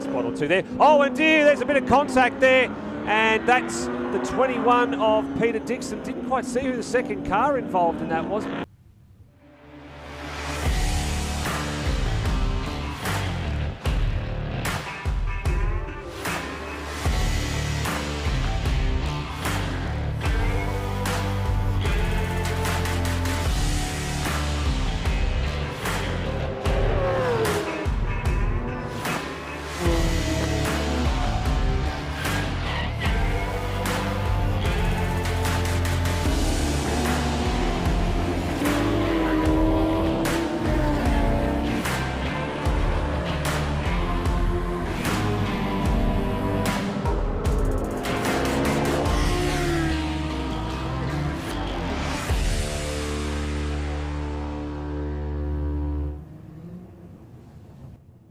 a spot or two there. Oh, and dear, there's a bit of contact there. And that's the 21 of Peter Dixon. Didn't quite see who the second car involved in that was.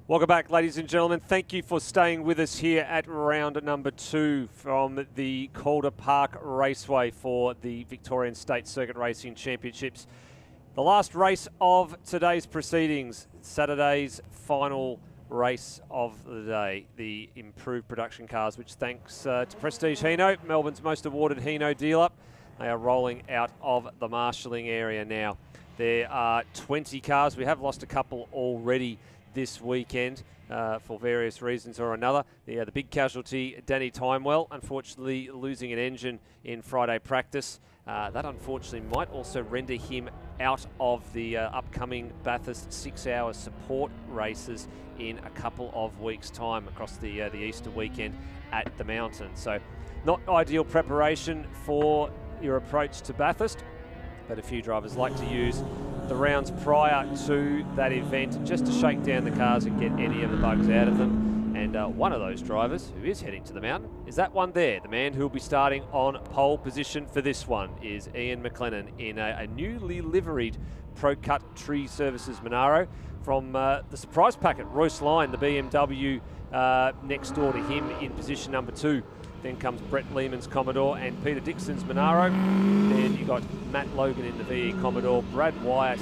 Welcome back, ladies and gentlemen. Thank you for staying with us here at round number 2 from the Calder Park Raceway for the Victorian State Circuit Racing Championships. The last race of today's proceedings, Saturday's final race of the day, the improved production cars, which thanks to Prestige Hino, Melbourne's most awarded Hino dealer, they are rolling out of the marshalling area now. There are 20 cars. We have lost a couple already this weekend for various reasons or another. The big casualty, Danny Timewell, unfortunately losing an engine in Friday practice. That unfortunately might also render him out of the upcoming Bathurst 6-hour support races in a couple of weeks' time across the Easter weekend at the mountain. So not ideal preparation for your approach to Bathurst, but a few drivers like to use the rounds prior to that event just to shake down the cars and get any of the bugs out of them. And one of those drivers who is heading to the mountain is that one there. The man who will be starting on pole position for this one is Ian McLennan in a newly liveried Pro Cut Tree Services Monaro from the surprise packet, Royce Lyon, the BMW next door to him in position number 2. Then comes Brett Lehman's Commodore and Peter Dixon's Monaro. Then you got Matt Logan in the VE Commodore, Brad Wyatt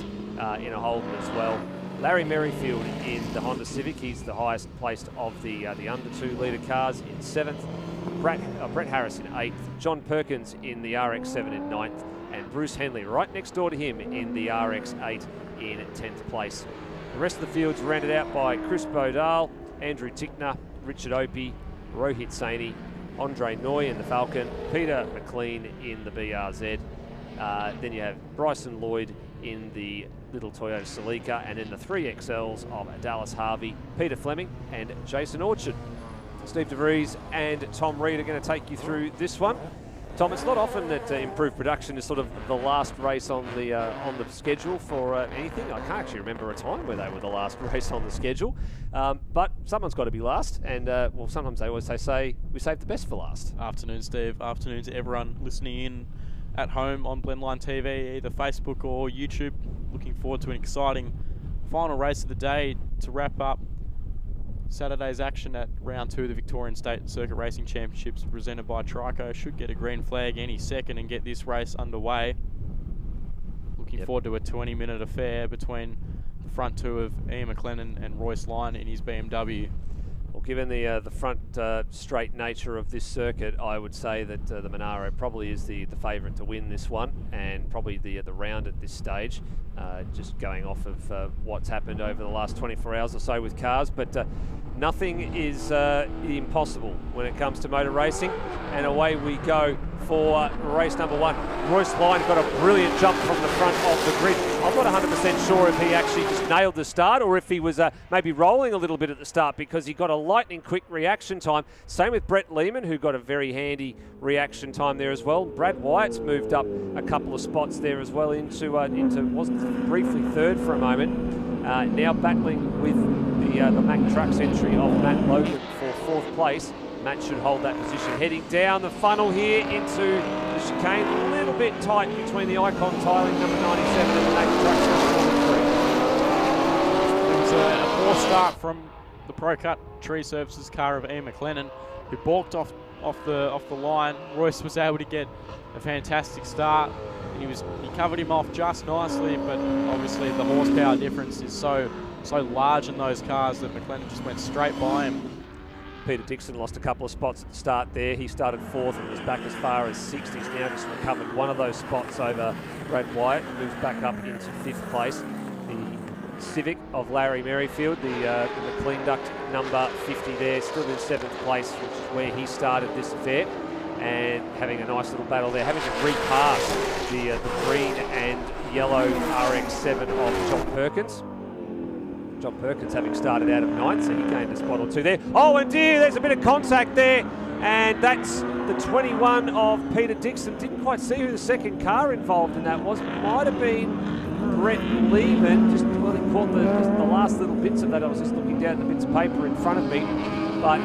in a Holden as well. Larry Merrifield in the Honda Civic. He's the highest placed of the under 2 litre cars in 7th. Brett Harris in 8th. John Perkins in the RX-7 in 9th. And Bruce Henley right next door to him in the RX-8 in 10th place. The rest of the field's rounded out by Chris Bodal, Andrew Tickner, Richard Opie, Rohit Saini, Andre Noy in the Falcon, Peter McLean in the BRZ. Then you have Bryson Lloyd in the little Toyota Celica, and then the 3XLs of Dallas Harvey, Peter Fleming and Jason Orchard. Steve DeVries and Tom Reed are going to take you through this one. Tom, it's not often that improved production is sort of the last race on the schedule for anything. I can't actually remember a time where they were the last race on the schedule. But someone's got to be last, and well, sometimes they always say we save the best for last. Afternoon, Steve. Afternoon to everyone listening in at home on Blendline TV, either Facebook or YouTube. Looking forward to an exciting final race of the day to wrap up Saturday's action at round 2 of the Victorian State Circuit Racing Championships presented by Trico. Should get a green flag any second and get this race underway. Looking forward to a 20-minute affair between the front 2 of Ian McLennan and Royce Lyon in his BMW. Well, given the front straight nature of this circuit, I would say that the Monaro probably is the favourite to win this one, and probably the round at this stage, just going off of what's happened over the last 24 hours or so with cars. But nothing is impossible when it comes to motor racing, and away we go for race number 1. Royce Lyon got a brilliant jump from the front of the grid. I'm not 100% sure if he actually just nailed the start or if he was maybe rolling a little bit at the start, because he got a lightning quick reaction time. Same with Brett Lehman, who got a very handy reaction time there as well. Brad Wyatt's moved up a couple of spots there as well into wasn't briefly third for a moment. Now battling with the Mack Trucks entry of Matt Logan for 4th place. Matt should hold that position. Heading down the funnel here into the chicane. A little bit tight between the Icon tiling number 97 and the Mack Trucks number 43. It was a poor start from the Pro Cut Tree Services car of Ian McLennan, who balked off the line. Royce was able to get a fantastic start. He covered him off just nicely, but obviously the horsepower difference is so large in those cars that McLennan just went straight by him. Peter Dixon lost a couple of spots at the start there. He started 4th and was back as far as 6th. He's now just recovered one of those spots over Brad Wyatt, moves back up into 5th place. The Civic of Larry Merrifield, the McLean Duct number 50 there, still in 7th place, which is where he started this affair, and having a nice little battle there, having to repass the green and yellow RX-7 of John Perkins. John Perkins having started out of 9th, so he gained a spot or two there. Oh, and dear, there's a bit of contact there, and that's the 21 of Peter Dixon. Didn't quite see who the second car involved in that was. Might have been Brett Lehman. Just really caught the last little bits of that. I was just looking down at the bits of paper in front of me. But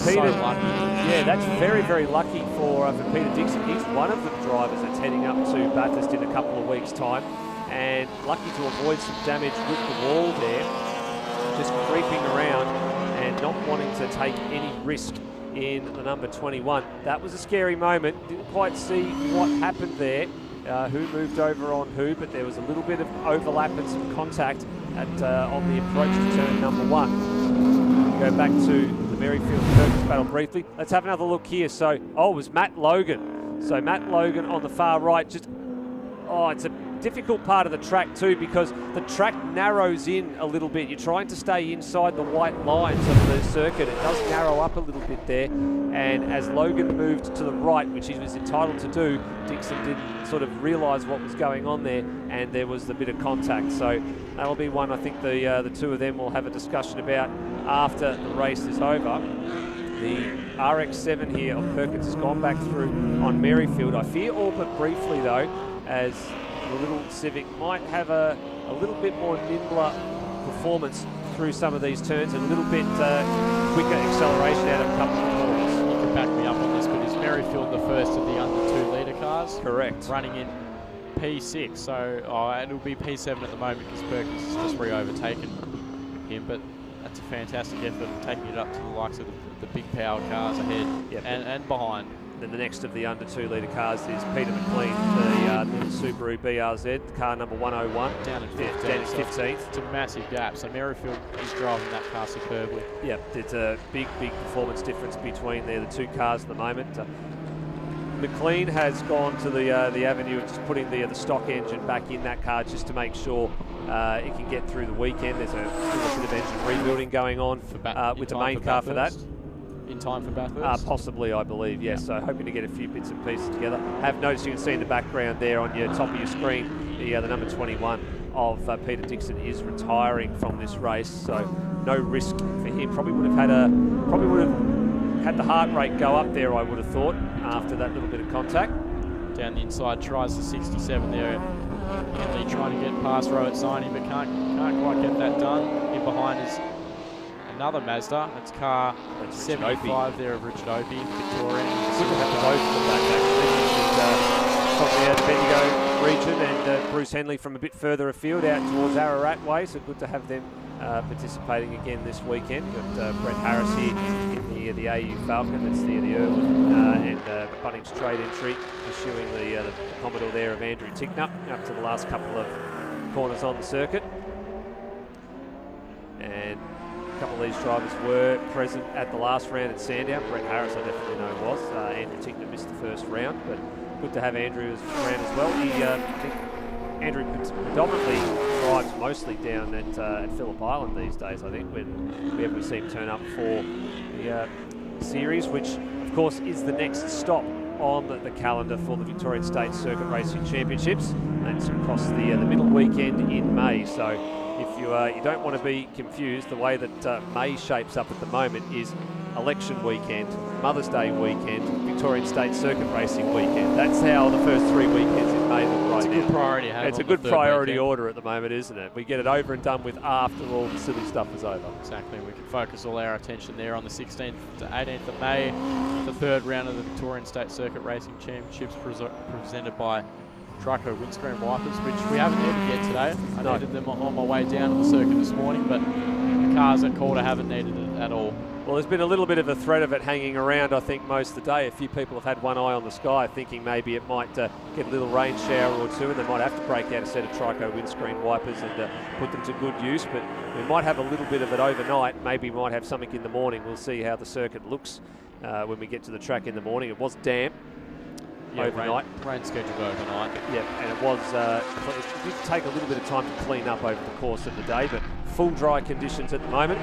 Peter, so lucky. Yeah, that's very, very lucky for Peter Dixon. He's one of the drivers that's heading up to Bathurst in a couple of weeks' time, and lucky to avoid some damage with the wall there, just creeping around and not wanting to take any risk in the number 21. That was a scary moment. Didn't quite see what happened there, who moved over on who, but there was a little bit of overlap and some contact on the approach to turn number 1. Go back to the Merrifield Perkins battle briefly. Let's have another look here. So, it was Matt Logan. So Matt Logan on the far right. It's a difficult part of the track too, because the track narrows in a little bit. You're trying to stay inside the white lines of the circuit. It does narrow up a little bit there, and as Logan moved to the right, which he was entitled to do, Dixon didn't sort of realise what was going on there, and there was a bit of contact. So that'll be one I think the two of them will have a discussion about after the race is over. The RX-7 here of Perkins has gone back through on Merrifield. I fear all but briefly though, as the little Civic might have a little bit more nimbler performance through some of these turns, and a little bit quicker acceleration out of a couple of corners. You can back me up on this, but is Merrifield the first of the under 2 litre cars? Correct. Running in P6, so it'll be P7 at the moment because Perkins has just re-overtaken him, but that's a fantastic effort, taking it up to the likes of the big power cars ahead. Yep. and behind. Then the next of the under 2 litre cars is Peter McLean, the Subaru BRZ, car number 101. Down in 15th. Down in 15th. It's a massive gap, so Merrifield is driving that car superbly. Yep, there's a big performance difference between the two cars at the moment. McLean has gone to the avenue of just putting the stock engine back in that car just to make sure it can get through the weekend. There's still a bit of engine rebuilding going on with the main car for that. In time for Bathurst? Possibly, I believe, yes. So hoping to get a few bits and pieces together. Have noticed, you can see in the background there on your top of your screen, the number 21 of Peter Dixon is retiring from this race. So no risk for him. Probably would have had the heart rate go up there, I would have thought, after that little bit of contact. Down the inside, tries the 67 there. Henley trying to get past Rohit Saini, but can't quite get that done. In behind is another Mazda. It's car 75 there of Richard Opie, Victorian. Good to have both of them back, actually. From the Bendigo region, and Bruce Henley from a bit further afield out towards Ararat way, so good to have them participating again this weekend. Got Brett Harris here in the AU Falcon, that's the Irwin, and Bunnings trade entry, pursuing the Commodore there of Andrew Ticknup up to the last couple of corners on the circuit. And a couple of these drivers were present at the last round at Sandown. Brett Harris, I definitely know was. Andrew Ticknup missed the first round, but good to have Andrew around as well. I think Andrew predominantly drives mostly down at Phillip Island these days, I think, when we ever see him turn up for the series, which of course is the next stop on the calendar for the Victorian State Circuit Racing Championships. That's across the middle weekend in May. So if you don't want to be confused, the way that May shapes up at the moment is election weekend, Mother's Day weekend, Victorian State Circuit Racing weekend. That's how the first 3 weekends in May look right now. It's a good priority. It's a good priority order at the moment, isn't it? We get it over and done with after all the silly stuff is over. Exactly. We can focus all our attention there on the 16th to 18th of May, the third round of the Victorian State Circuit Racing Championships presented by Trico windscreen wipers, which we haven't needed yet today. I needed them on my way down to the circuit this morning, but the cars at Calder haven't needed it at all. Well, there's been a little bit of a threat of it hanging around, I think, most of the day. A few people have had one eye on the sky, thinking maybe it might get a little rain shower or two, and they might have to break out a set of Trico windscreen wipers and put them to good use. But we might have a little bit of it overnight. Maybe we might have something in the morning. We'll see how the circuit looks when we get to the track in the morning. It was damp overnight. Rain scheduled overnight. Yeah, and it was. It did take a little bit of time to clean up over the course of the day, but full dry conditions at the moment.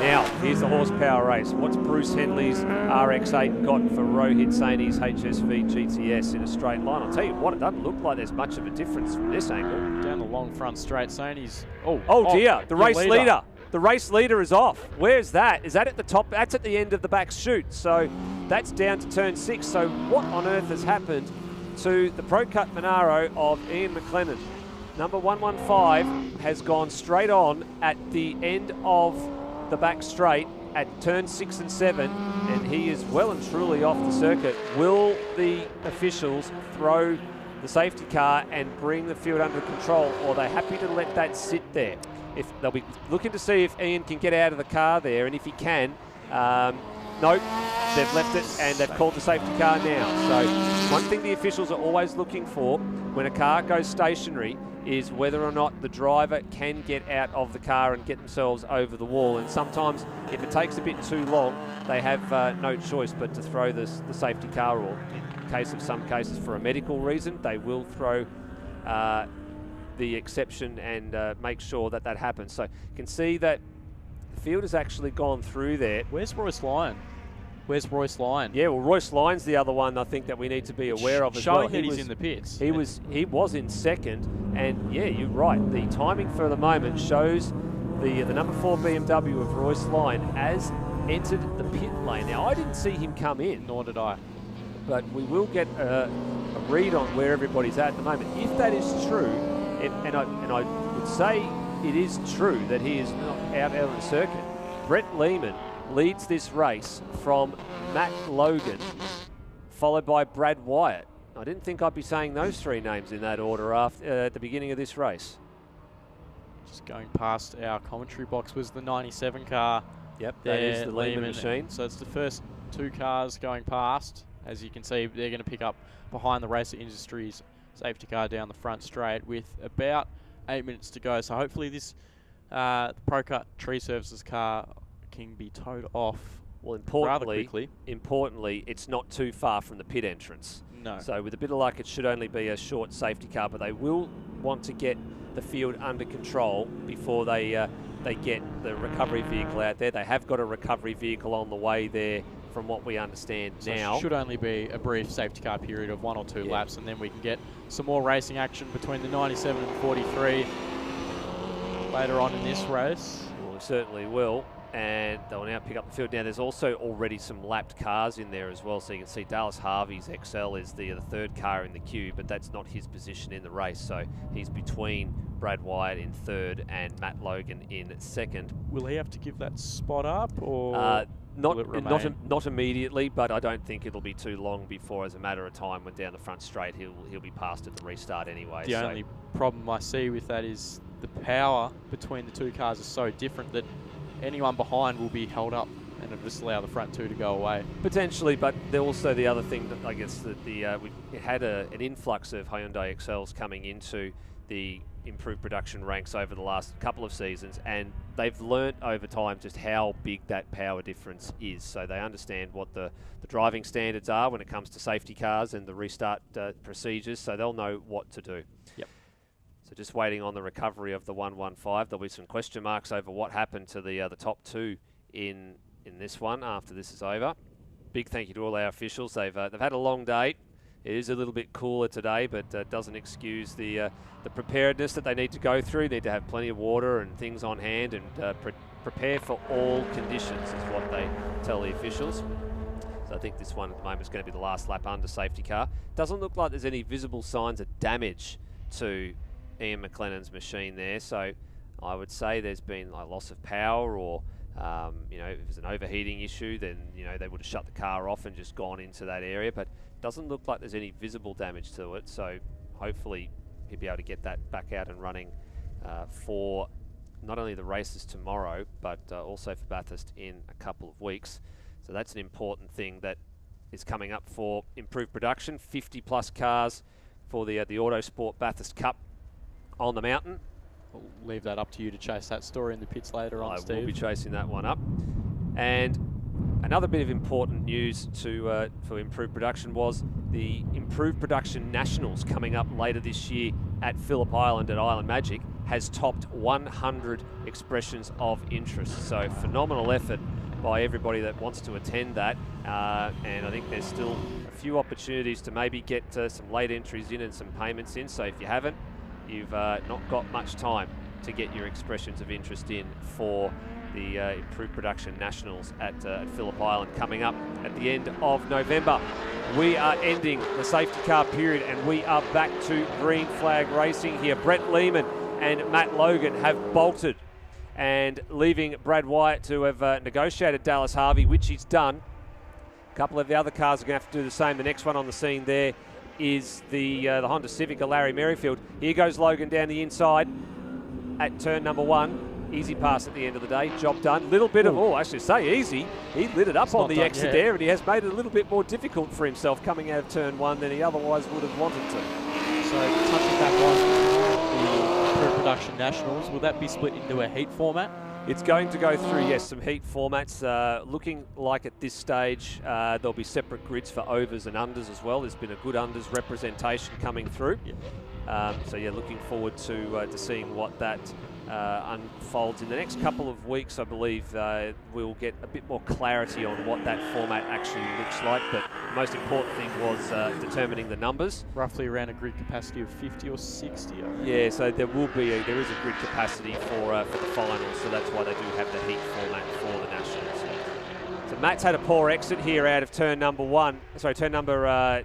Now, here's the horsepower race. What's Bruce Henley's RX-8 got for Rohit Saini's HSV GTS in a straight line? I'll tell you what, it doesn't look like there's much of a difference from this angle. Down the long front straight, Saini's... Oh dear, the race leader. The race leader is off. Where's that? Is that at the top? That's at the end of the back chute. So that's down to turn 6. So what on earth has happened to the Pro Cut Monaro of Ian McLennan? Number 115 has gone straight on at the end of the back straight at turn 6 and 7, and he is well and truly off the circuit. Will the officials throw the safety car and bring the field under control, or are they happy to let that sit there? If they'll be looking to see if Ian can get out of the car there, and if he can, no, they've left it and they've called the safety car now. So one thing the officials are always looking for when a car goes stationary is whether or not the driver can get out of the car and get themselves over the wall. And sometimes, if it takes a bit too long, they have no choice but to throw the safety car, or in case of some cases for a medical reason, they will throw the exception and make sure that that happens. So you can see that the field has actually gone through there. Where's Royce Lyon? Where's Royce Lyon? Yeah, well, Royce Lyon's the other one I think that we need to be aware of as well. Showing that he's in the pits. He was in second, and yeah, you're right. The timing for the moment shows the number 4 BMW of Royce Lyon as entered the pit lane. Now, I didn't see him come in. Nor did I. But we will get a read on where everybody's at the moment. If that is true, and I would say it is true that he is not out of the circuit, Brett Lehman leads this race from Matt Logan, followed by Brad Wyatt. I didn't think I'd be saying those three names in that order at the beginning of this race. Just going past our commentary box was the 97 car. Yep, that is the Lehman machine. So it's the first two cars going past. As you can see, they're going to pick up behind the Racer Industries safety car down the front straight with about 8 minutes to go. So hopefully this Pro Cut Tree Services car can be towed off rather quickly. Importantly, it's not too far from the pit entrance. No. So with a bit of luck, it should only be a short safety car, but they will want to get the field under control before they get the recovery vehicle out there. They have got a recovery vehicle on the way there, from what we understand now. It should only be a brief safety car period of 1 or 2 laps, and then we can get some more racing action between the 97 and 43 later on in this race. Well, we certainly will. And they'll now pick up the field. Now, there's also already some lapped cars in there as well. So you can see Dallas Harvey's XL is the third car in the queue, but that's not his position in the race. So he's between Brad Wyatt in third and Matt Logan in second. Will he have to give that spot up, or not immediately, but I don't think it'll be too long before, as a matter of time, when down the front straight, he'll be passed at the restart anyway. The only problem I see with that is the power between the two cars is so different that anyone behind will be held up, and it'll just allow the front two to go away. Potentially, but also the other thing that I guess that we had an influx of Hyundai XLs coming into the improved production ranks over the last couple of seasons, and they've learnt over time just how big that power difference is. So they understand what the driving standards are when it comes to safety cars and the restart procedures, so they'll know what to do. Yep. So just waiting on the recovery of the 115. There'll be some question marks over what happened to the top two in this one after this is over. Big thank you to all our officials. They've had a long day. It is a little bit cooler today, but doesn't excuse the preparedness that they need to go through. They need to have plenty of water and things on hand, and prepare for all conditions is what they tell the officials. So I think this one at the moment is going to be the last lap under safety car. Doesn't look like there's any visible signs of damage to Ian McLennan's machine there, so I would say there's been a loss of power, or if it's an overheating issue, then they would have shut the car off and just gone into that area, but doesn't look like there's any visible damage to it, so hopefully he'll be able to get that back out and running for not only the races tomorrow, but also for Bathurst in a couple of weeks. So that's an important thing that is coming up for improved production. 50+ cars for the Autosport Bathurst Cup on the mountain. We'll leave that up to you to chase that story in the pits later on, Steve. I will be chasing that one up. And another bit of important news for improved production was the Improved Production Nationals coming up later this year at Phillip Island at Island Magic has topped 100 expressions of interest. So phenomenal effort by everybody that wants to attend that. And I think there's still a few opportunities to maybe get some late entries in and some payments in. So if you haven't, you've not got much time to get your expressions of interest in for the Improved Production Nationals at Phillip Island coming up at the end of November. We are ending the safety car period and we are back to green flag racing here. Brett Lehman and Matt Logan have bolted and leaving Brad Wyatt to have negotiated Dallas Harvey, which he's done. A couple of the other cars are going to have to do the same. The next one on the scene there is the Honda Civic of Larry Merrifield. Here goes Logan down the inside at turn number 1. Easy pass at the end of the day, job done. Little bit of, I should say easy. He lit it up on the exit there, and he has made it a little bit more difficult for himself coming out of turn 1 than he otherwise would have wanted to. So touching back on the Improved Production Nationals, will that be split into a heat format? It's going to go through, yes, some heat formats. Looking like at this stage, there'll be separate grids for overs and unders as well. There's been a good unders representation coming through. So yeah, looking forward to seeing what that unfolds in the next couple of weeks. I believe we'll get a bit more clarity on what that format actually looks like, but the most important thing was determining the numbers. Roughly around a grid capacity of 50 or 60. Yeah, so there is a grid capacity for the finals, so that's why they do have the heat format for the Nationals. So Matt's had a poor exit here out of turn number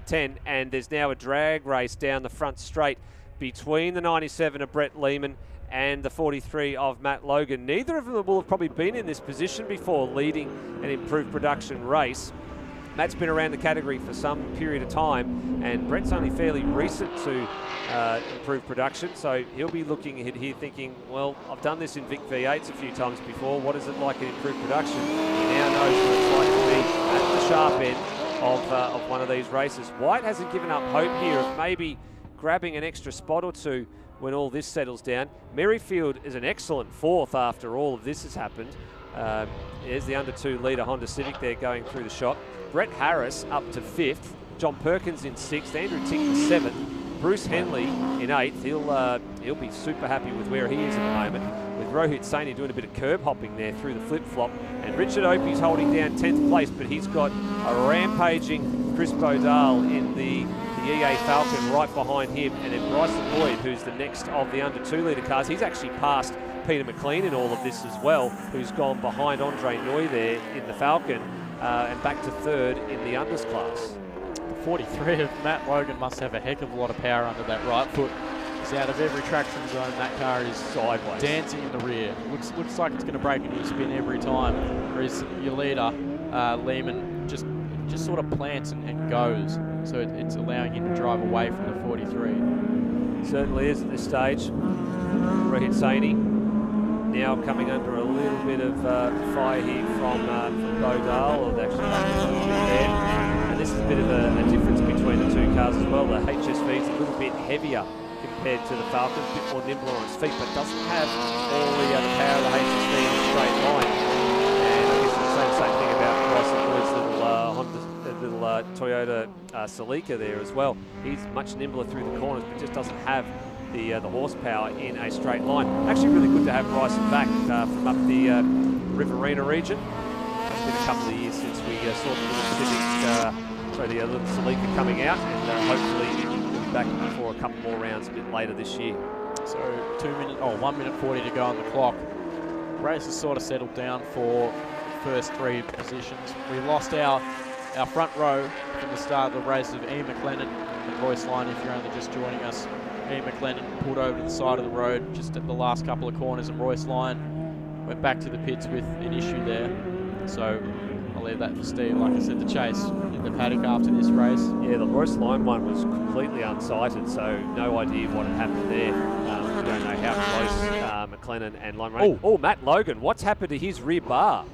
10, and there's now a drag race down the front straight between the 97 of Brett Lehman and the 43 of Matt Logan. Neither of them will have probably been in this position before, leading an Improved Production race. Matt's been around the category for some period of time, and Brett's only fairly recent to Improved Production, so he'll be looking ahead here thinking, well, I've done this in Vic V8s a few times before. What is it like in Improved Production? He now knows what it's like to be at the sharp end of one of these races. White hasn't given up hope here of maybe grabbing an extra spot or two when all this settles down. Merrifield is an excellent 4th after all of this has happened. There's the under 2 leader Honda Civic there going through the shot. Brett Harris up to 5th. John Perkins in 6th. Andrew Tick in 7th. Bruce Henley in 8th. He'll be super happy with where he is at the moment, with Rohit Saini doing a bit of curb hopping there through the flip-flop. And Richard Opie's holding down 10th place, but he's got a rampaging Chris Bodal in the EA Falcon right behind him, and then Bryson Boyd, who's the next of the under 2 litre cars. He's actually passed Peter McLean in all of this as well, who's gone behind Andre Noy there in the Falcon, and back to 3rd in the unders class. The 43 of Matt Logan must have a heck of a lot of power under that right foot. So out of every traction zone, that car is sideways, dancing in the rear. Looks like it's going to break a new spin every time. Whereas your leader, Lehman, just sort of plants and goes. So it's allowing him to drive away from the 43. Certainly is at this stage. Rohit Saini now coming under a little bit of fire here from Bodal, or actually there. And this is a bit of a difference between the two cars as well. The HSV is a little bit heavier compared to the Falcon, a bit more nimble on its feet, but doesn't have all the power of the HSV in a straight line. And I guess it's the same thing about Bryson Boyd's little Toyota Celica there as well. He's much nimbler through the corners, but just doesn't have the horsepower in a straight line. Actually really good to have Bryson back from up the Riverina region. It's been a couple of years since we saw the little Celica coming out, and hopefully we'll be back for a couple more rounds a bit later this year. So 1 minute 40 to go on the clock. Race has sort of settled down for the first 3 positions. We lost our front row from the start of the race of Ian McLennan and Royce Lyon. If you're only just joining us, Ian McLennan pulled over to the side of the road just at the last couple of corners, and Royce Lyon went back to the pits with an issue there. So I'll leave that for Steve, like I said, the chase in the paddock after this race. Yeah, the Royce Lyon one was completely unsighted, so no idea what had happened there. We don't know how close McLennan and Lime running. Oh, Matt Logan, what's happened to his rear bar?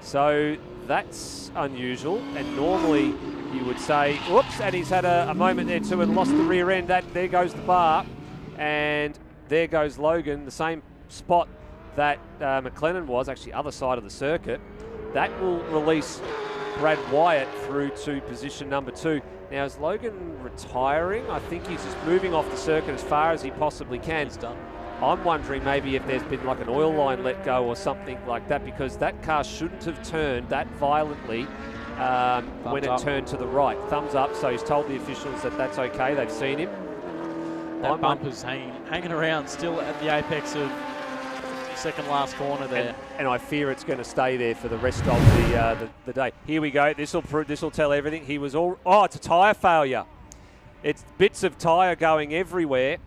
So that's unusual, and normally you would say, whoops, and he's had a moment there too and lost the rear end. There goes the bar, and there goes Logan, the same spot that McLennan was, actually other side of the circuit. That will release Brad Wyatt through to position number 2. Now, is Logan retiring? I think he's just moving off the circuit as far as he possibly can. He's done. I'm wondering maybe if there's been like an oil line let go or something like that, because that car shouldn't have turned that violently when it turned to the right. Thumbs up, so he's told the officials that that's okay. They've seen him. That bumper's hanging around still at the apex of second last corner there. And I fear it's going to stay there for the rest of the day. Here we go. This will tell everything. He was all... Oh, it's a tyre failure. It's bits of tyre going everywhere.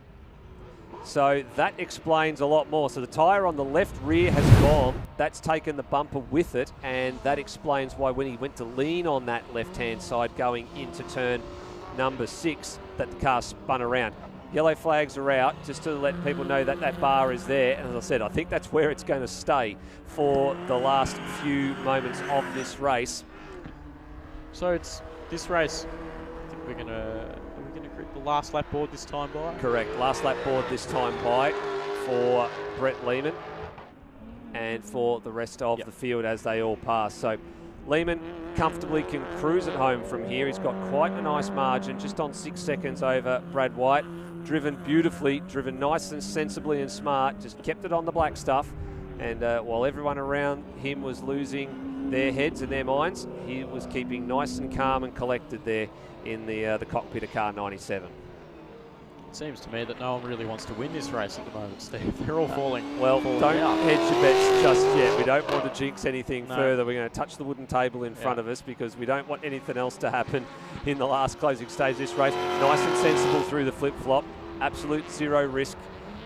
So that explains a lot more. So the tyre on the left rear has gone. That's taken the bumper with it, and that explains why when he went to lean on that left-hand side going into turn number 6, that the car spun around. Yellow flags are out, just to let people know that that bar is there. And as I said, I think that's where it's going to stay for the last few moments of this race. So it's this race. I think we're going to grip the last lap board this time by. Correct, last lap board this time by for Brett Lehman and for the rest of the field as they all pass. So Lehman comfortably can cruise at home from here. He's got quite a nice margin, just on 6 seconds over Brad White. Driven beautifully, driven nice and sensibly and smart, just kept it on the black stuff. And while everyone around him was losing their heads and their minds, he was keeping nice and calm and collected there in the cockpit of car 97. It seems to me that no one really wants to win this race at the moment, Steve. They're all falling. Well, falling don't out. hedge your bets just yet. We don't want to jinx anything further. We're going to touch the wooden table in front of us because we don't want anything else to happen in the last closing stage of this race. Nice and sensible through the flip-flop. Absolute zero risk.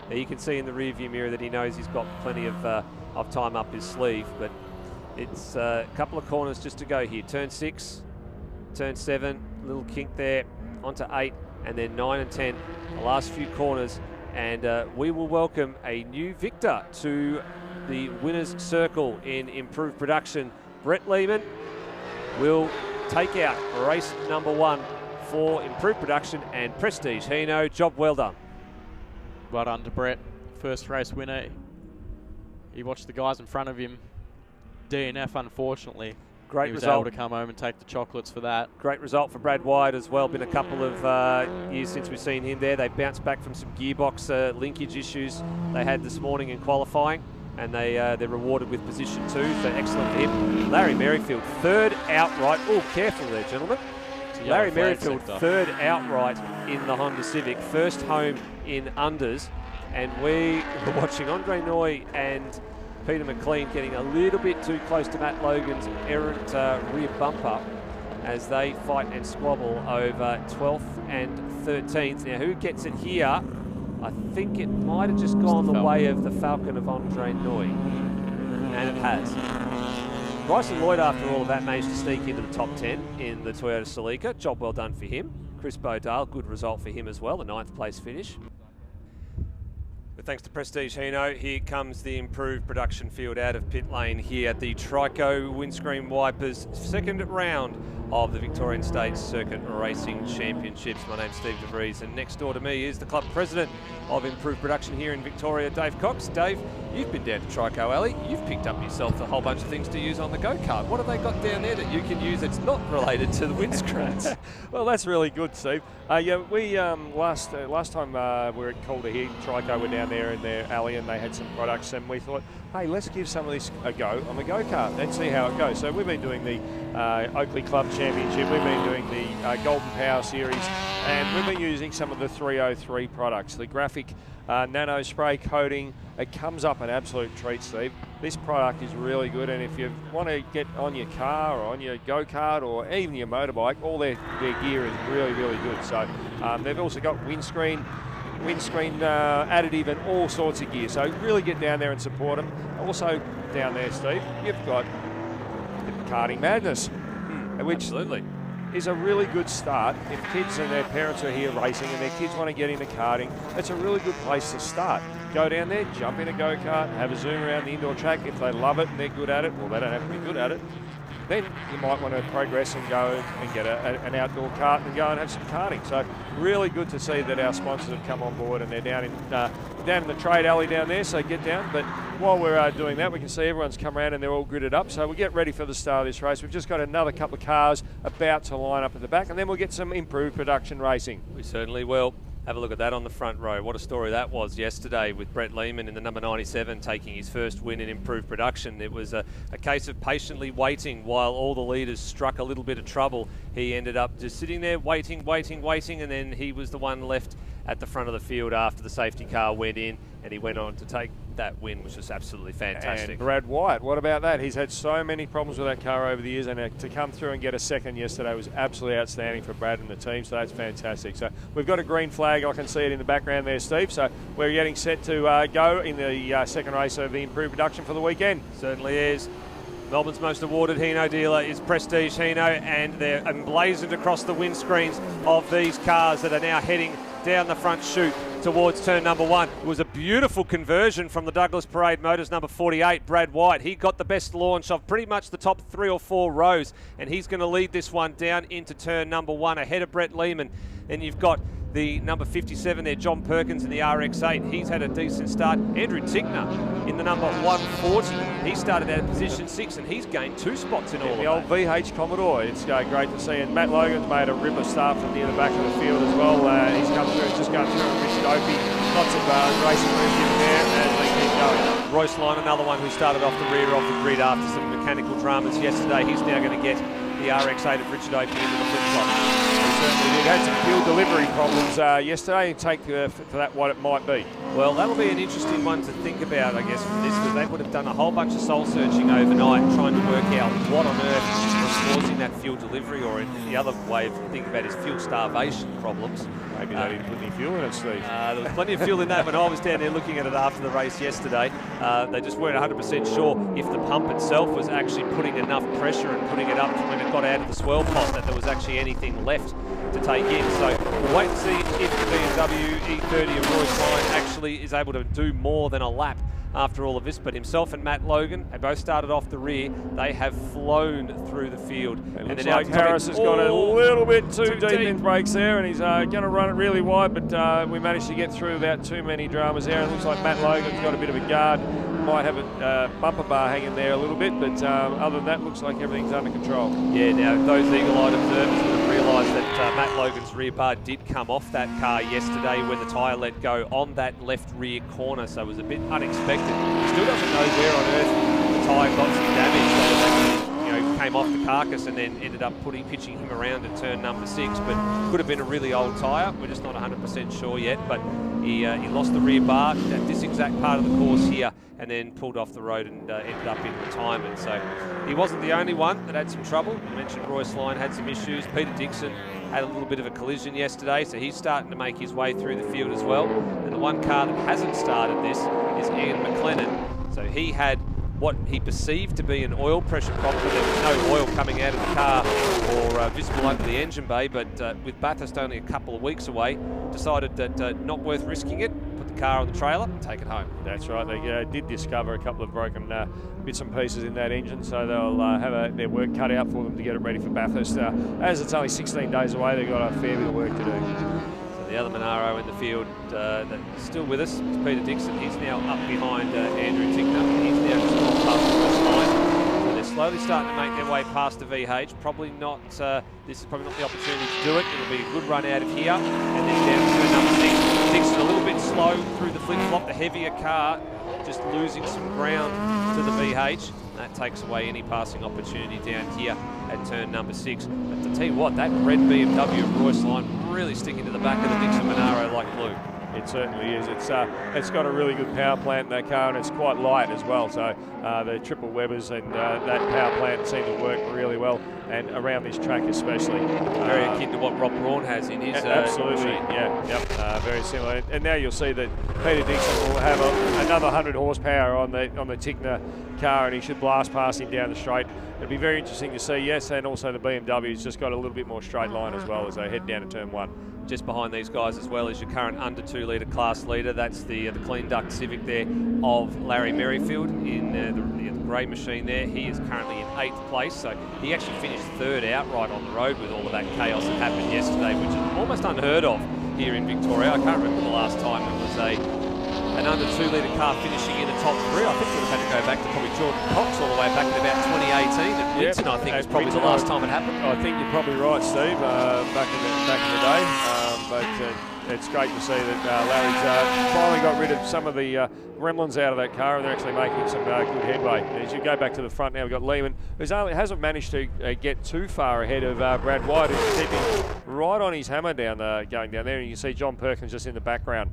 Now you can see in the rearview mirror that he knows he's got plenty of time up his sleeve, but it's a couple of corners just to go here. Turn 6, turn 7, little kink there, onto 8, and then 9 and 10, the last few corners, and we will welcome a new victor to the winner's circle in improved production. Brett Lehman will take out race number 1 for improved production and prestige. Hino, job well done. Well done to Brett, first race winner. He watched the guys in front of him DNF, unfortunately. Great he was result. able to come home and take the chocolates for that. Great result for Brad Wyatt as well. Been a couple of years since we've seen him there. They bounced back from some gearbox linkage issues they had this morning in qualifying, and they're rewarded with position 2, so excellent for him. Larry Merrifield, third outright. Oh, careful there, gentlemen. Larry Merrifield, third outright in the Honda Civic, first home in unders, and we were watching Andre Noy and Peter McLean getting a little bit too close to Matt Logan's errant rear bumper as they fight and squabble over 12th and 13th. Now, who gets it here? I think it might have just gone the way of the Falcon of Andre Noy, and it has. Bryson Lloyd, after all of that, managed to sneak into the top 10 in the Toyota Celica. Job well done for him. Chris Bodale, good result for him as well, a 9th place finish. But thanks to Prestige Hino, here comes the improved production field out of pit lane here at the Trico Windscreen Wipers second round of the Victorian State Circuit Racing Championships. My name's Steve DeVries, and next door to me is the club president of improved production here in Victoria, Dave Cox. Dave, you've been down to Trico Alley. You've picked up yourself a whole bunch of things to use on the go-kart. What have they got down there that you can use that's not related to the windscreens? Well, that's really good, Steve. We last time we were at Calder here, Trico were down there in their alley and they had some products, and we thought, hey, let's give some of this a go on the go-kart and see how it goes. So we've been doing the Oakley Club Championship, we've been doing the Golden Power Series, and we've been using some of the 303 products, the graphic nano spray coating. It comes up an absolute treat, Steve. This product is really good, and if you want to get on your car or on your go-kart or even your motorbike, all their gear is really, really good. So they've also got windscreen additive and all sorts of gear. So really get down there and support them. Also down there, Steve, you've got the Karting Madness, which Absolutely. is a really good start. If kids and their parents are here racing and their kids want to get into karting, it's a really good place to start. go down there, jump in a go-kart, have a zoom around the indoor track. If they love it and they're good at it, well, they don't have to be good at it, then you might want to progress and go and get an outdoor kart and go and have some karting. So really good to see that our sponsors have come on board, and they're down in the trade alley down there, so get down. But while we're doing that, we can see everyone's come around and they're all gridded up. So we'll get ready for the start of this race. We've just got another couple of cars about to line up at the back, and then we'll get some improved production racing. We certainly will. Have a look at that on the front row. What a story that was yesterday with Brett Lehman in the number 97 taking his first win in improved production. It was a case of patiently waiting while all the leaders struck a little bit of trouble. He ended up just sitting there waiting, and then he was the one left at the front of the field after the safety car went in, and he went on to take that win, which was absolutely fantastic. And Brad White, what about that? He's had so many problems with that car over the years, and to come through and get a second yesterday was absolutely outstanding for Brad and the team, so that's fantastic. So we've got a green flag, I can see it in the background there, Steve, so we're getting set to go in the second race of the improved production for the weekend. Certainly is. Melbourne's most awarded Hino dealer is Prestige Hino, and they're emblazoned across the windscreens of these cars that are now heading down the front chute towards turn number 1. It was a beautiful conversion from the Douglas Parade Motors number 48, Brad White. He got the best launch of pretty much the top 3 or 4 rows, and he's going to lead this one down into turn number 1 ahead of Brett Lehman. Then you've got the number 57 there, John Perkins in the RX-8. He's had a decent start. Andrew Tickner in the number 140. He started out at position 6, and he's gained 2 spots in all the of old VH Commodore. It's great to see. And Matt Logan's made a ripper start from near the back of the field as well. He's come through, just going through with Richard Opie. Lots of racing moves in there as they keep going. Royce Lyon, another one who started off the rear of the grid after some mechanical dramas yesterday. He's now going to get the RX-8 of Richard Opie into the flip-flop. Certainly did. Had some fuel delivery problems yesterday, and take for that what it might be. Well, that'll be an interesting one to think about, I guess, from this, because they would have done a whole bunch of soul searching overnight trying to work out what on earth was causing that fuel delivery, or the other way of thinking about it is fuel starvation problems. Maybe they didn't put any fuel in it, Steve. There was plenty of fuel in that when I was down there looking at it after the race yesterday. They just weren't 100% sure if the pump itself was actually putting enough pressure and putting it up to when it got out of the swell pot that there was actually anything left to take in. So we'll wait and see if the BMW E30 of Royce Lyon actually is able to do more than a lap after all of this. But himself and Matt Logan, they both started off the rear. They have flown through the field. It looks like Harris has got a little bit too deep in brakes there, and he's going to run it really wide, but we managed to get through without too many dramas there. It looks like Matt Logan's got a bit of a guard. Might have a bumper bar hanging there a little bit, but other than that, looks like everything's under control. Yeah, now those eagle-eyed observers would have realised that Matt Logan's rear bar did come off that car yesterday when the tyre let go on that left rear corner, so it was a bit unexpected. Still doesn't know where on earth the tyre got some damage. So it actually, came off the carcass and then ended up pitching him around at turn number 6, but could have been a really old tyre. We're just not 100% sure yet, but he lost the rear bar at this exact part of the course here, and then pulled off the road and ended up in retirement. So he wasn't the only one that had some trouble. I mentioned Royce Lyon had some issues. Peter Dixon had a little bit of a collision yesterday, so he's starting to make his way through the field as well. And the one car that hasn't started this is Ian McLennan. So he had what he perceived to be an oil pressure problem, but there was no oil coming out of the car or visible under the engine bay, but with Bathurst only a couple of weeks away, decided that not worth risking it, put the car on the trailer and take it home. That's right, they did discover a couple of broken bits and pieces in that engine, so they'll have their work cut out for them to get it ready for Bathurst. As it's only 16 days away, they've got a fair bit of work to do. The other Monaro in the field that's still with us is Peter Dixon. He's now up behind Andrew Tickner. He's now just gone past the first line. So they're slowly starting to make their way past the VH. Probably not. This is probably not the opportunity to do it. It'll be a good run out of here, and then down to number 6. Dixon a little bit slow through the flip-flop. The heavier car just losing some ground to the VH. That takes away any passing opportunity down here at turn number 6. But to tell you what, that red BMW of Royce Lyon really sticking to the back of the Dixon Monaro like glue. It certainly is. It's got a really good power plant, that car, and it's quite light as well. So the triple Webers and that power plant seem to work really well, and around this track especially. Very akin to what Rob Braun has in his absolutely, machine. Very similar. And now you'll see that Peter Dixon will have another 100 horsepower on the Tickner car, and he should blast past him down the straight. It'll be very interesting to see, yes, and also the BMW's just got a little bit more straight line as well as they head down to turn 1. Just behind these guys as well is your current under 2 litre class leader. That's the Clean Duct Civic there of Larry Merrifield in the grey machine there. He is currently in 8th place, so he actually finished 3rd outright on the road with all of that chaos that happened yesterday, which is almost unheard of here in Victoria. I can't remember the last time it was an under 2 litre car finishing in the top 3. I think we would have had to go back to probably Jordan Cox all the way back in about 2018 at Winton. I think was probably the last time it happened. I think you're probably right, Steve, back in the day. But it's great to see that Larry's finally got rid of some of the gremlins out of that car, and they're actually making some good headway. As you go back to the front now, we've got Lehman, who hasn't managed to get too far ahead of Brad White, who's keeping right on his hammer going down there, and you can see John Perkins just in the background.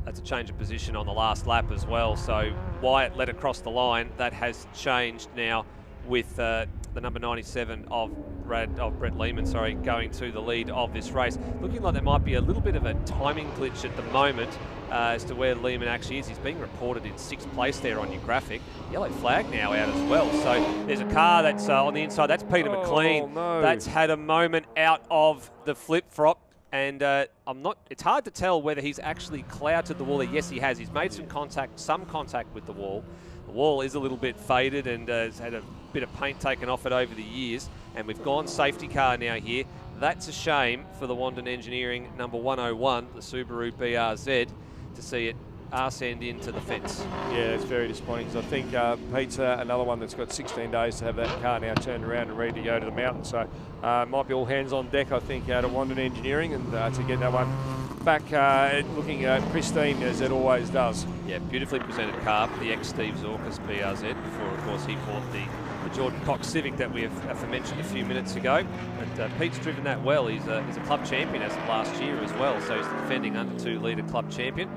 That's a change of position on the last lap as well. So Wyatt led across the line. That has changed now with the number 97 of Brett Lehman, going to the lead of this race. Looking like there might be a little bit of a timing glitch at the moment as to where Lehman actually is. He's being reported in 6th place there on your graphic. Yellow flag now out as well. So there's a car that's on the inside. That's Peter McLean. No. That's had a moment out of the flip-flop. And it's hard to tell whether he's actually clouted the wall there. Yes, he has. He's made some contact with the wall. The wall is a little bit faded and has had a bit of paint taken off it over the years. And we've gone safety car now here. That's a shame for the Wandon Engineering number 101, the Subaru BRZ, to see it arse end into the fence. Yeah, it's very disappointing because I think Pete's another one that's got 16 days to have that car now turned around and ready to go to the mountain. So might be all hands on deck, I think, out of Wandon Engineering, and to get that one back looking pristine as it always does. Yeah, beautifully presented car for the ex-Steve Zorkas BRZ before, of course, he bought the Jordan Cox Civic that we have mentioned a few minutes ago. And Pete's driven that well. He's a club champion as of last year as well, so he's the defending under 2 litre club champion.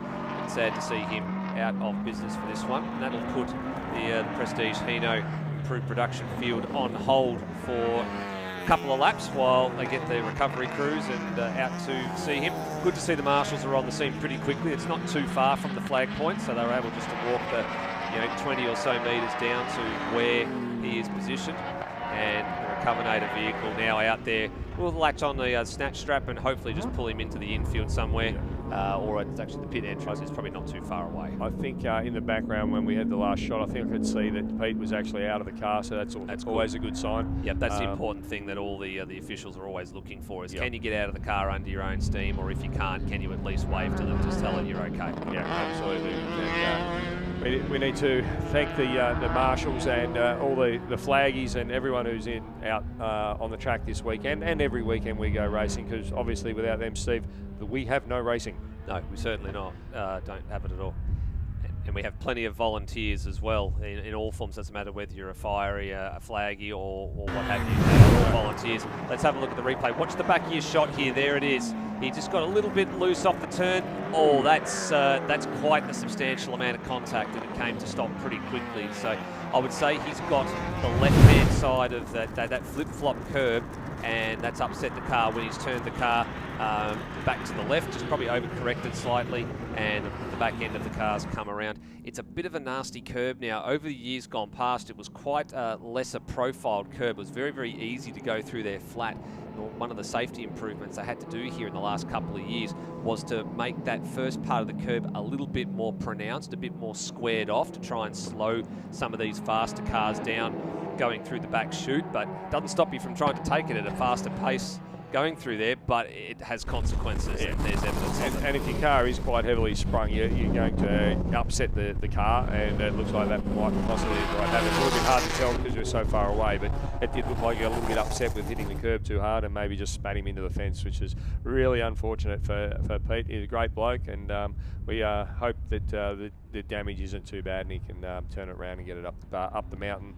Sad to see him out of business for this one, and that'll put the Prestige Hino improved production field on hold for a couple of laps while they get the recovery crews and out to see him. Good to see the marshals are on the scene pretty quickly. It's not too far from the flag point, so they were able just to walk the 20 or so metres down to where he is positioned. And the Recovinator vehicle now out there. We'll latch on the snatch strap and hopefully just pull him into the infield somewhere. Or it's actually the pit entrance is probably not too far away. I think in the background when we had the last shot, I think I could see that Pete was actually out of the car, so that's always a good sign. Yep, that's the important thing that all the officials are always looking for is can you get out of the car under your own steam, or if you can't, can you at least wave to them, just tell them you're okay. Yeah, absolutely. And, we need to thank the marshals and all the flaggies and everyone who's out on the track this weekend and every weekend we go racing, because obviously without them, Steve, we have no racing. No, we certainly not. Don't have it at all. And we have plenty of volunteers as well in all forms. Doesn't matter whether you're a fiery, a flaggy, or what have you. They're all volunteers. Let's have a look at the replay. Watch the back gear shot here. There it is. He just got a little bit loose off the turn. Oh, that's quite a substantial amount of contact, and it came to stop pretty quickly. So I would say he's got the left-hand side of that flip-flop curb, and that's upset the car when he's turned the car back to the left, just probably overcorrected slightly, and the back end of the car's come around. It's a bit of a nasty curb now. Over the years gone past, it was quite a lesser profiled curb. It was very, very easy to go through there flat. One of the safety improvements they had to do here in the last couple of years was to make that first part of the curb a little bit more pronounced, a bit more squared off, to try and slow some of these faster cars down going through the back chute, but doesn't stop you from trying to take it at a faster pace going through there, but it has consequences, and there's evidence of it. And if your car is quite heavily sprung, you're going to upset the car, and it looks like that might possibly happen. It's a little bit hard to tell because you're so far away, but it did look like you got a little bit upset with hitting the curb too hard and maybe just spat him into the fence, which is really unfortunate for Pete. He's a great bloke, and we hope that the damage isn't too bad and he can turn it around and get it up the mountain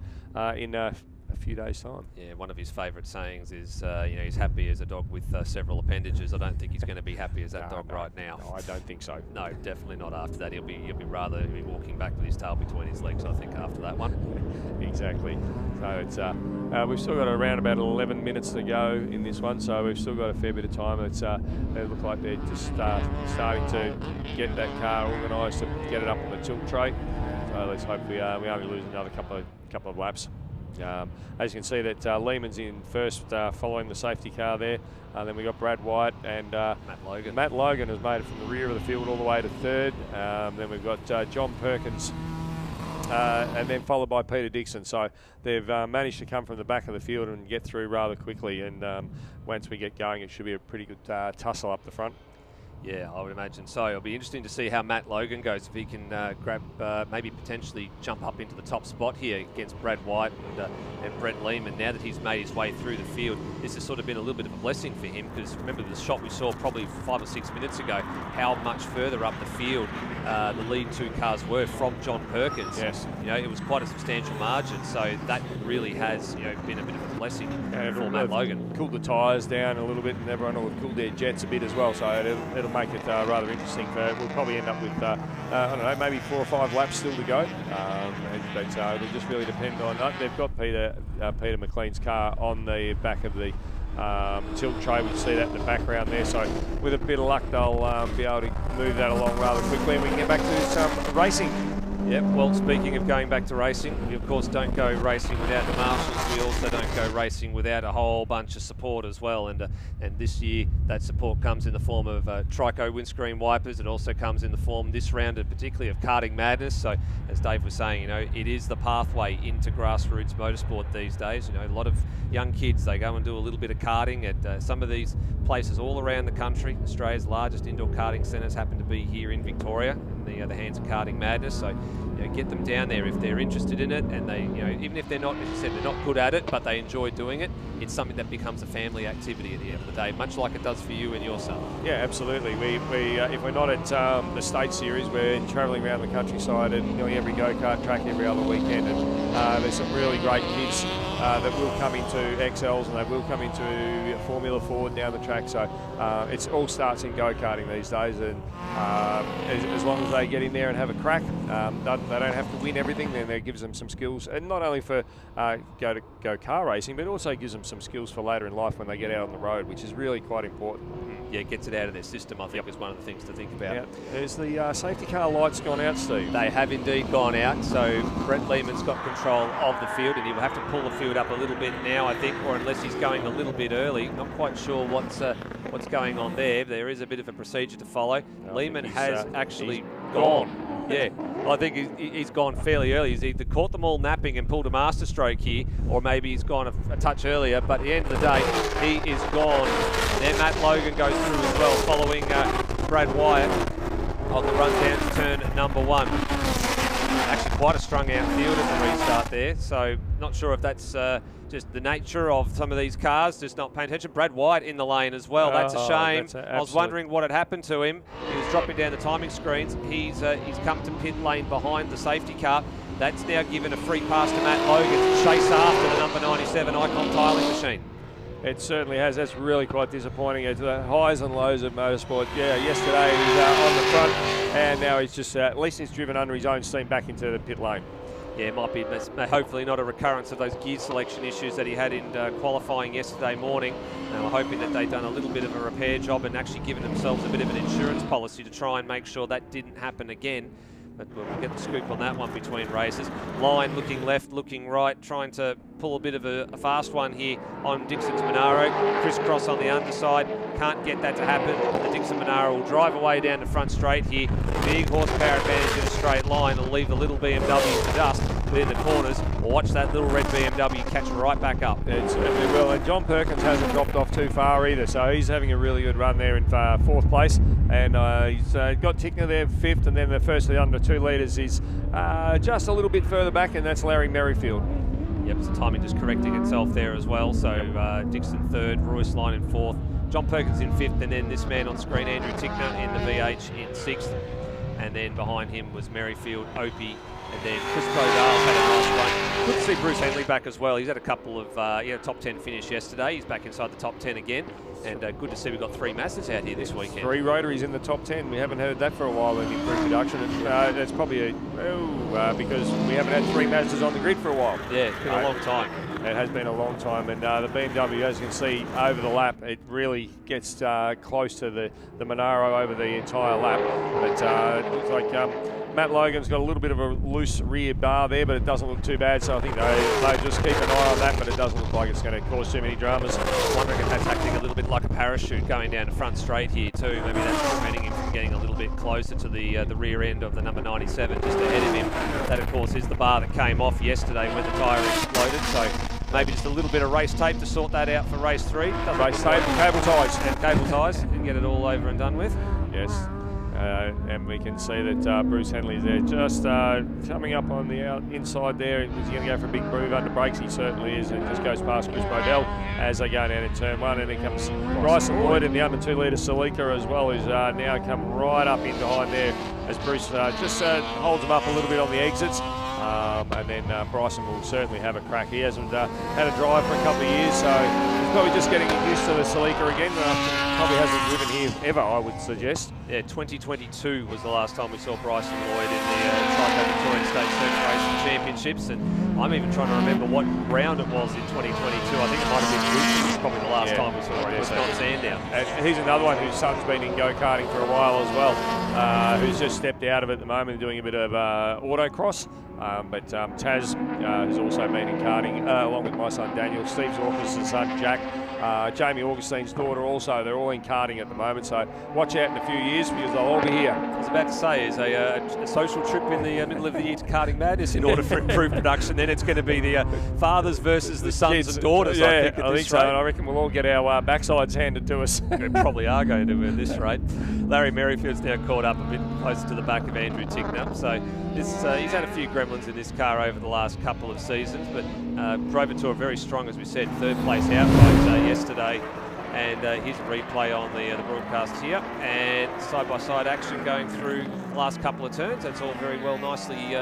in a few days' time. Yeah, one of his favourite sayings is, he's happy as a dog with several appendages. I don't think he's going to be happy as that dog right now. No, I don't think so. No, definitely not after that. He'll be walking back with his tail between his legs, I think, after that one. Exactly. So it's we've still got around about 11 minutes to go in this one, so we've still got a fair bit of time. It's they look like they're just starting to get that car organised to get it up on the tilt tray. So let's hope we only lose another couple of laps. As you can see that Lehman's in first following the safety car there. Then we got Brad White and Matt Logan. Matt Logan has made it from the rear of the field all the way to third. Then we've got John Perkins and then followed by Peter Dixon. So they've managed to come from the back of the field and get through rather quickly. And once we get going, it should be a pretty good tussle up the front. Yeah, I would imagine so. It'll be interesting to see how Matt Logan goes, if he can grab, maybe potentially jump up into the top spot here against Brad White and Brent Lehman. Now that he's made his way through the field, this has sort of been a little bit of a blessing for him, because remember the shot we saw probably 5 or 6 minutes ago, how much further up the field the lead 2 cars were from John Perkins. Yes. You know, it was quite a substantial margin, so that really has, you know, been a bit of a blessing for Matt Logan. Cooled the tyres down a little bit, and everyone will have cooled their jets a bit as well, so it'll make it rather interesting. We'll probably end up with, I don't know, maybe 4 or 5 laps still to go. But it'll just really depend on, they've got Peter McLean's car on the back of the tilt tray. We can see that in the background there. So with a bit of luck, they'll be able to move that along rather quickly, and we can get back to some racing. Yep, well, speaking of going back to racing, we of course don't go racing without the marshals. We also don't go racing without a whole bunch of support as well. And this year, that support comes in the form of Trico windscreen wipers. It also comes in the form this round, particularly of Karting Madness. So, as Dave was saying, you know, it is the pathway into grassroots motorsport these days. You know, a lot of young kids, they go and do a little bit of karting at some of these places all around the country. Australia's largest indoor karting centres happen to be here in Victoria, in the hands of Karting Madness. So, you know, get them down there if they're interested in it, and they, you know, even if they're not, as you said, they're not good at it, but they enjoy doing it. It's something that becomes a family activity at the end of the day, much like it does for you and your son. Yeah, absolutely. We if we're not at the State Series, we're travelling around the countryside at nearly every go-kart track every other weekend, and there's some really great kids that will come into XLs, and they will come into Formula Ford down the track. So it all starts in go-karting these days, and as long as they get in there and have a crack, they don't have to win everything. Then that gives them some skills, and not only for go car racing, but also gives them some skills for later in life when they get out on the road, which is really quite important. Yeah, it gets it out of their system, I think, is one of the things to think about. Yeah. There's the safety car lights gone out, Steve. They have indeed gone out, so Brent Lehman's got control of the field, and he will have to pull the field up a little bit now, I think, or unless he's going a little bit early. Not quite sure what's going on there. There is a bit of a procedure to follow. Lehman has actually gone. Yeah, I think he's gone fairly early. He's either caught them all napping and pulled a master stroke here, or maybe he's gone a touch earlier, but at the end of the day, he is gone. Then Matt Logan goes through as well, following Brad Wyatt on the run down to turn number 1. Actually quite a strung out field at the restart there, so not sure if that's just the nature of some of these cars, just not paying attention. Brad White in the lane as well. That's a shame. I was wondering what had happened to him. He was dropping down the timing screens. He's come to pit lane behind the safety car. That's now given a free pass to Matt Logan to chase after the number 97 Icon tiling machine. It certainly has. That's really quite disappointing. It's the highs and lows of motorsport. Yeah, yesterday he was on the front, and now he's just, at least he's driven under his own steam back into the pit lane. Yeah, it might be hopefully not a recurrence of those gear selection issues that he had in qualifying yesterday morning. And we're hoping that they've done a little bit of a repair job and actually given themselves a bit of an insurance policy to try and make sure that didn't happen again. But we'll get the scoop on that one between races. Line looking left, looking right, trying to pull a bit of a fast one here on Dixon's Monaro. Crisscross on the underside, can't get that to happen. The Dixon Monaro will drive away down the front straight here. Big horsepower advantage in a straight line and leave the little BMW to dust within the corners. Watch that little red BMW catch right back up. It certainly will. And John Perkins hasn't dropped off too far either, so he's having a really good run there in 4th place. And he's got Tickner there 5th, and then the first of the under 2 litres is just a little bit further back, and that's Larry Merrifield. Yep, so timing just correcting itself there as well. So Dixon 3rd, Royce Line in 4th, John Perkins in 5th, and then this man on screen, Andrew Tickner, in the VH in 6th. And then behind him was Merrifield, Opie, and then Chris Brodale's had a nice run. Good to see Bruce Henley back as well. He's had a couple of, he had a top 10 finish yesterday. He's back inside the top 10 again. And good to see we've got 3 Mazdas out here this weekend. 3 rotaries in the top 10. We haven't heard that for a while in improved production. That's probably because we haven't had 3 Mazdas on the grid for a while. Yeah, it's been a long time. It has been a long time, and the BMW, as you can see over the lap, it really gets close to the Monaro over the entire lap. But it looks like Matt Logan's got a little bit of a loose rear bar there, but it doesn't look too bad. So I think they just keep an eye on that, but it doesn't look like it's going to cause too many dramas. I'm wondering if that's acting a little bit like a parachute going down the front straight here too. Maybe that's preventing him from getting a little bit closer to the rear end of the number 97, just ahead of him. That, of course, is the bar that came off yesterday when the tyre exploded. So maybe just a little bit of race tape to sort that out for race 3. Race tape, cable ties. And cable ties, and get it all over and done with. Yes. And we can see that Bruce Henley's there, just coming up on the inside there. Is he going to go for a big move under brakes? He certainly is, and just goes past Chris Bodell as they go down in turn 1. And then comes Bryson Lloyd in the under 2 litre Celica as well, who's now come right up in behind there as Bruce just holds him up a little bit on the exits. And then Bryson will certainly have a crack. He hasn't had a drive for a couple of years, so he's probably just getting used to the Celica again. Probably hasn't driven here ever, I would suggest. Yeah, 2022 was the last time we saw Bryson Lloyd in the Trico Victorian State Circuit Racing Championships, and I'm even trying to remember what round it was in 2022. I think it might have been Lucy. Was probably the last time we saw it. It was not Sandown. And he's another one whose son's been in go-karting for a while as well, who's just stepped out of it at the moment, doing a bit of autocross. But Taz has also been in karting, along with my son Daniel, Steve Zorkis' son Jack, Jamie Augustine's daughter also. They're all in karting at the moment, so watch out in a few years because they'll all be here. I was about to say, is a social trip in the middle of the year to Karting Madness in order for improved production. Then it's going to be the fathers versus the sons kids and daughters, yeah, I think so. And I reckon we'll all get our backsides handed to us. We probably are going to at this rate. Larry Merrifield's now caught up a bit closer to the back of Andrew Ticknam. So he's had a few gremlins in this car over the last couple of seasons, but drove it to a very strong, as we said, 3rd place outright yesterday. And here's a replay on the broadcast here, and side-by-side action going through the last couple of turns. That's all very well, nicely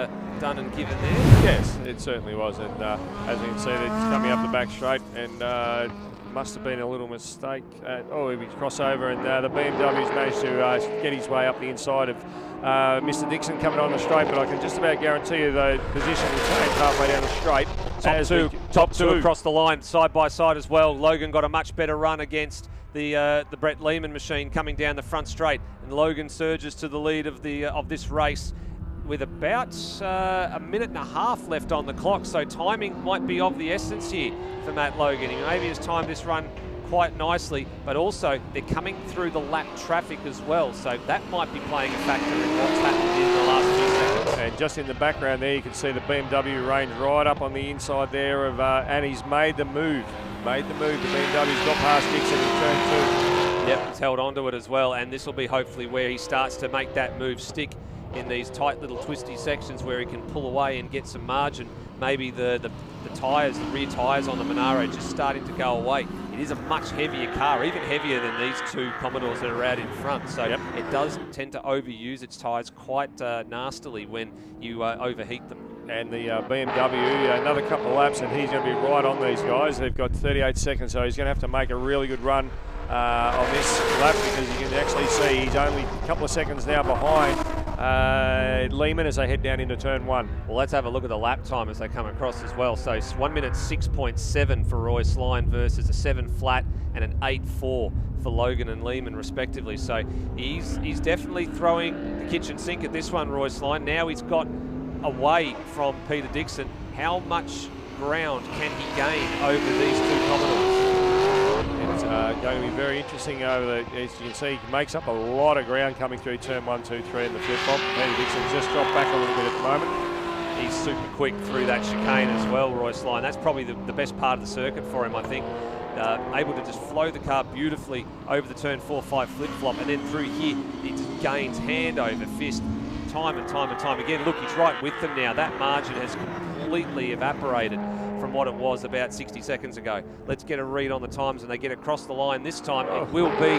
done and given there. Yes, it certainly was, and as you can see, it's coming up the back straight, and must have been a little mistake. He crossover, and the BMW's managed to get his way up the inside of Mr. Dixon coming on the straight, but I can just about guarantee you the position will change halfway down the straight. Top two across the line, side by side as well. Logan got a much better run against the Brett Lehman machine coming down the front straight, and Logan surges to the lead of this race with about a minute and a half left on the clock, so timing might be of the essence here for Matt Logan. He maybe has timed this run quite nicely, but also they're coming through the lap traffic as well, so that might be playing a factor in what's happened in the last few seconds. And just in the background there, you can see the BMW range right up on the inside there of, and he's made the move. The BMW's got past Dixon in turn 2. Yep, he's held onto it as well, and this will be hopefully where he starts to make that move stick in these tight little twisty sections where he can pull away and get some margin. Maybe the tyres, the rear tyres on the Monaro just starting to go away. It is a much heavier car, even heavier than these two Commodores that are out in front. So it does tend to overuse its tyres quite nastily when you overheat them. And the BMW, another couple of laps, and he's going to be right on these guys. They've got 38 seconds, so he's going to have to make a really good run on this lap, because you can actually see he's only a couple of seconds now behind Lehman as they head down into turn 1. Well, let's have a look at the lap time as they come across as well. So 1 minute 6.7 for Roy Sline versus a 7 flat and an 8.4 for Logan and Lehman respectively. So he's definitely throwing the kitchen sink at this one, Roy Sline. Now he's got away from Peter Dixon. How much ground can he gain over these two Commodores? It's going to be very interesting over the, as you can see, he makes up a lot of ground coming through turn 1, 2, 3 in the flip-flop. Peter Dixon's just dropped back a little bit at the moment. He's super quick through that chicane as well, Royce Lyon. That's probably the best part of the circuit for him, I think. Able to just flow the car beautifully over the turn 4, 5 flip-flop, and then through here, he just gains hand over fist time and time again. Look, he's right with them now. That margin has completely evaporated from what it was about 60 seconds ago. Let's get a read on the times, and they get across the line this time. It will be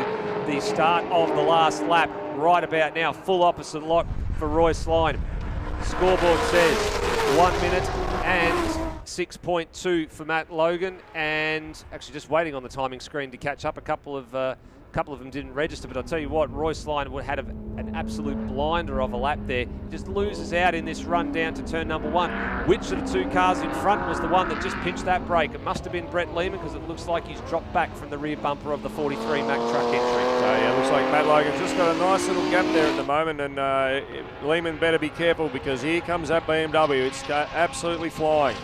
the start of the last lap right about now. Full opposite lock for Royce Lyon. Scoreboard says 1 minute and 6.2 for Matt Logan, and actually just waiting on the timing screen to catch up. A couple of them didn't register, but I'll tell you what, Royce Lyon had an absolute blinder of a lap there. Just loses out in this run down to turn number 1. Which of the two cars in front was the one that just pinched that brake? It must have been Brett Lehman, because it looks like he's dropped back from the rear bumper of the 43 Mack truck entry. So yeah, looks like Matt Logan's just got a nice little gap there at the moment, and Lehman better be careful, because here comes that BMW. It's absolutely flying.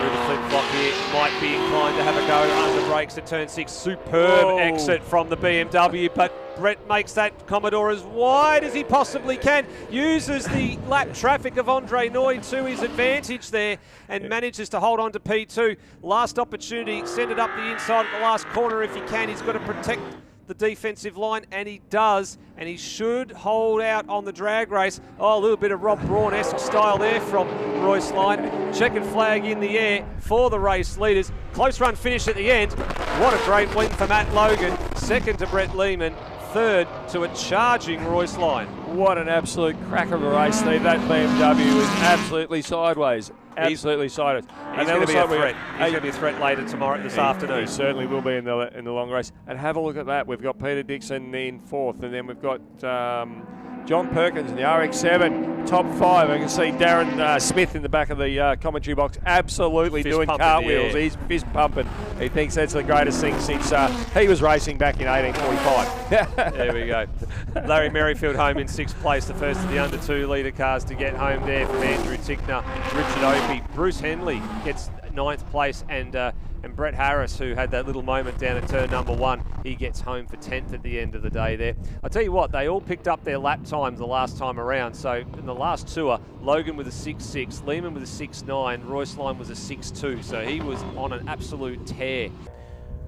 Through the flip-flop here, might be inclined to have a go under brakes at turn 6. Superb exit from the BMW, but Brett makes that Commodore as wide as he possibly can, uses the lap traffic of Andre Noy to his advantage there, and manages to hold on to P2. Last opportunity, send it up the inside at the last corner if he can. He's got to protect the defensive line, and he does, and he should hold out on the drag race. Oh, a little bit of Rob Braun-esque style there from Royce Lyon. Checkered flag in the air for the race leaders. Close run finish at the end. What a great win for Matt Logan. Second to Brett Lehman. Third to a charging Royce Lyon. What an absolute cracker of a race, Steve. That BMW was absolutely sideways. Absolutely sideways. He's going to be a threat. He's going to be a threat later this afternoon. He certainly will be in the long race. And have a look at that. We've got Peter Dixon in 4th, and then we've got John Perkins in the RX-7, top 5. I can see Darren Smith in the back of the commentary box, absolutely doing cartwheels. He's fist pumping. He thinks that's the greatest thing since he was racing back in 1845. There we go. Larry Merrifield home in 6th place, the first of the under 2 litre cars to get home there from Andrew Tickner, Richard Opie. Bruce Henley gets 9th place, and Brett Harris, who had that little moment down at turn number 1, he gets home for 10th at the end of the day there. I'll tell you what, they all picked up their lap times the last time around. So in the last tour, Logan with a 6.6, Lehman with a 6.9, Royce Lyon was a 6.2. So he was on an absolute tear.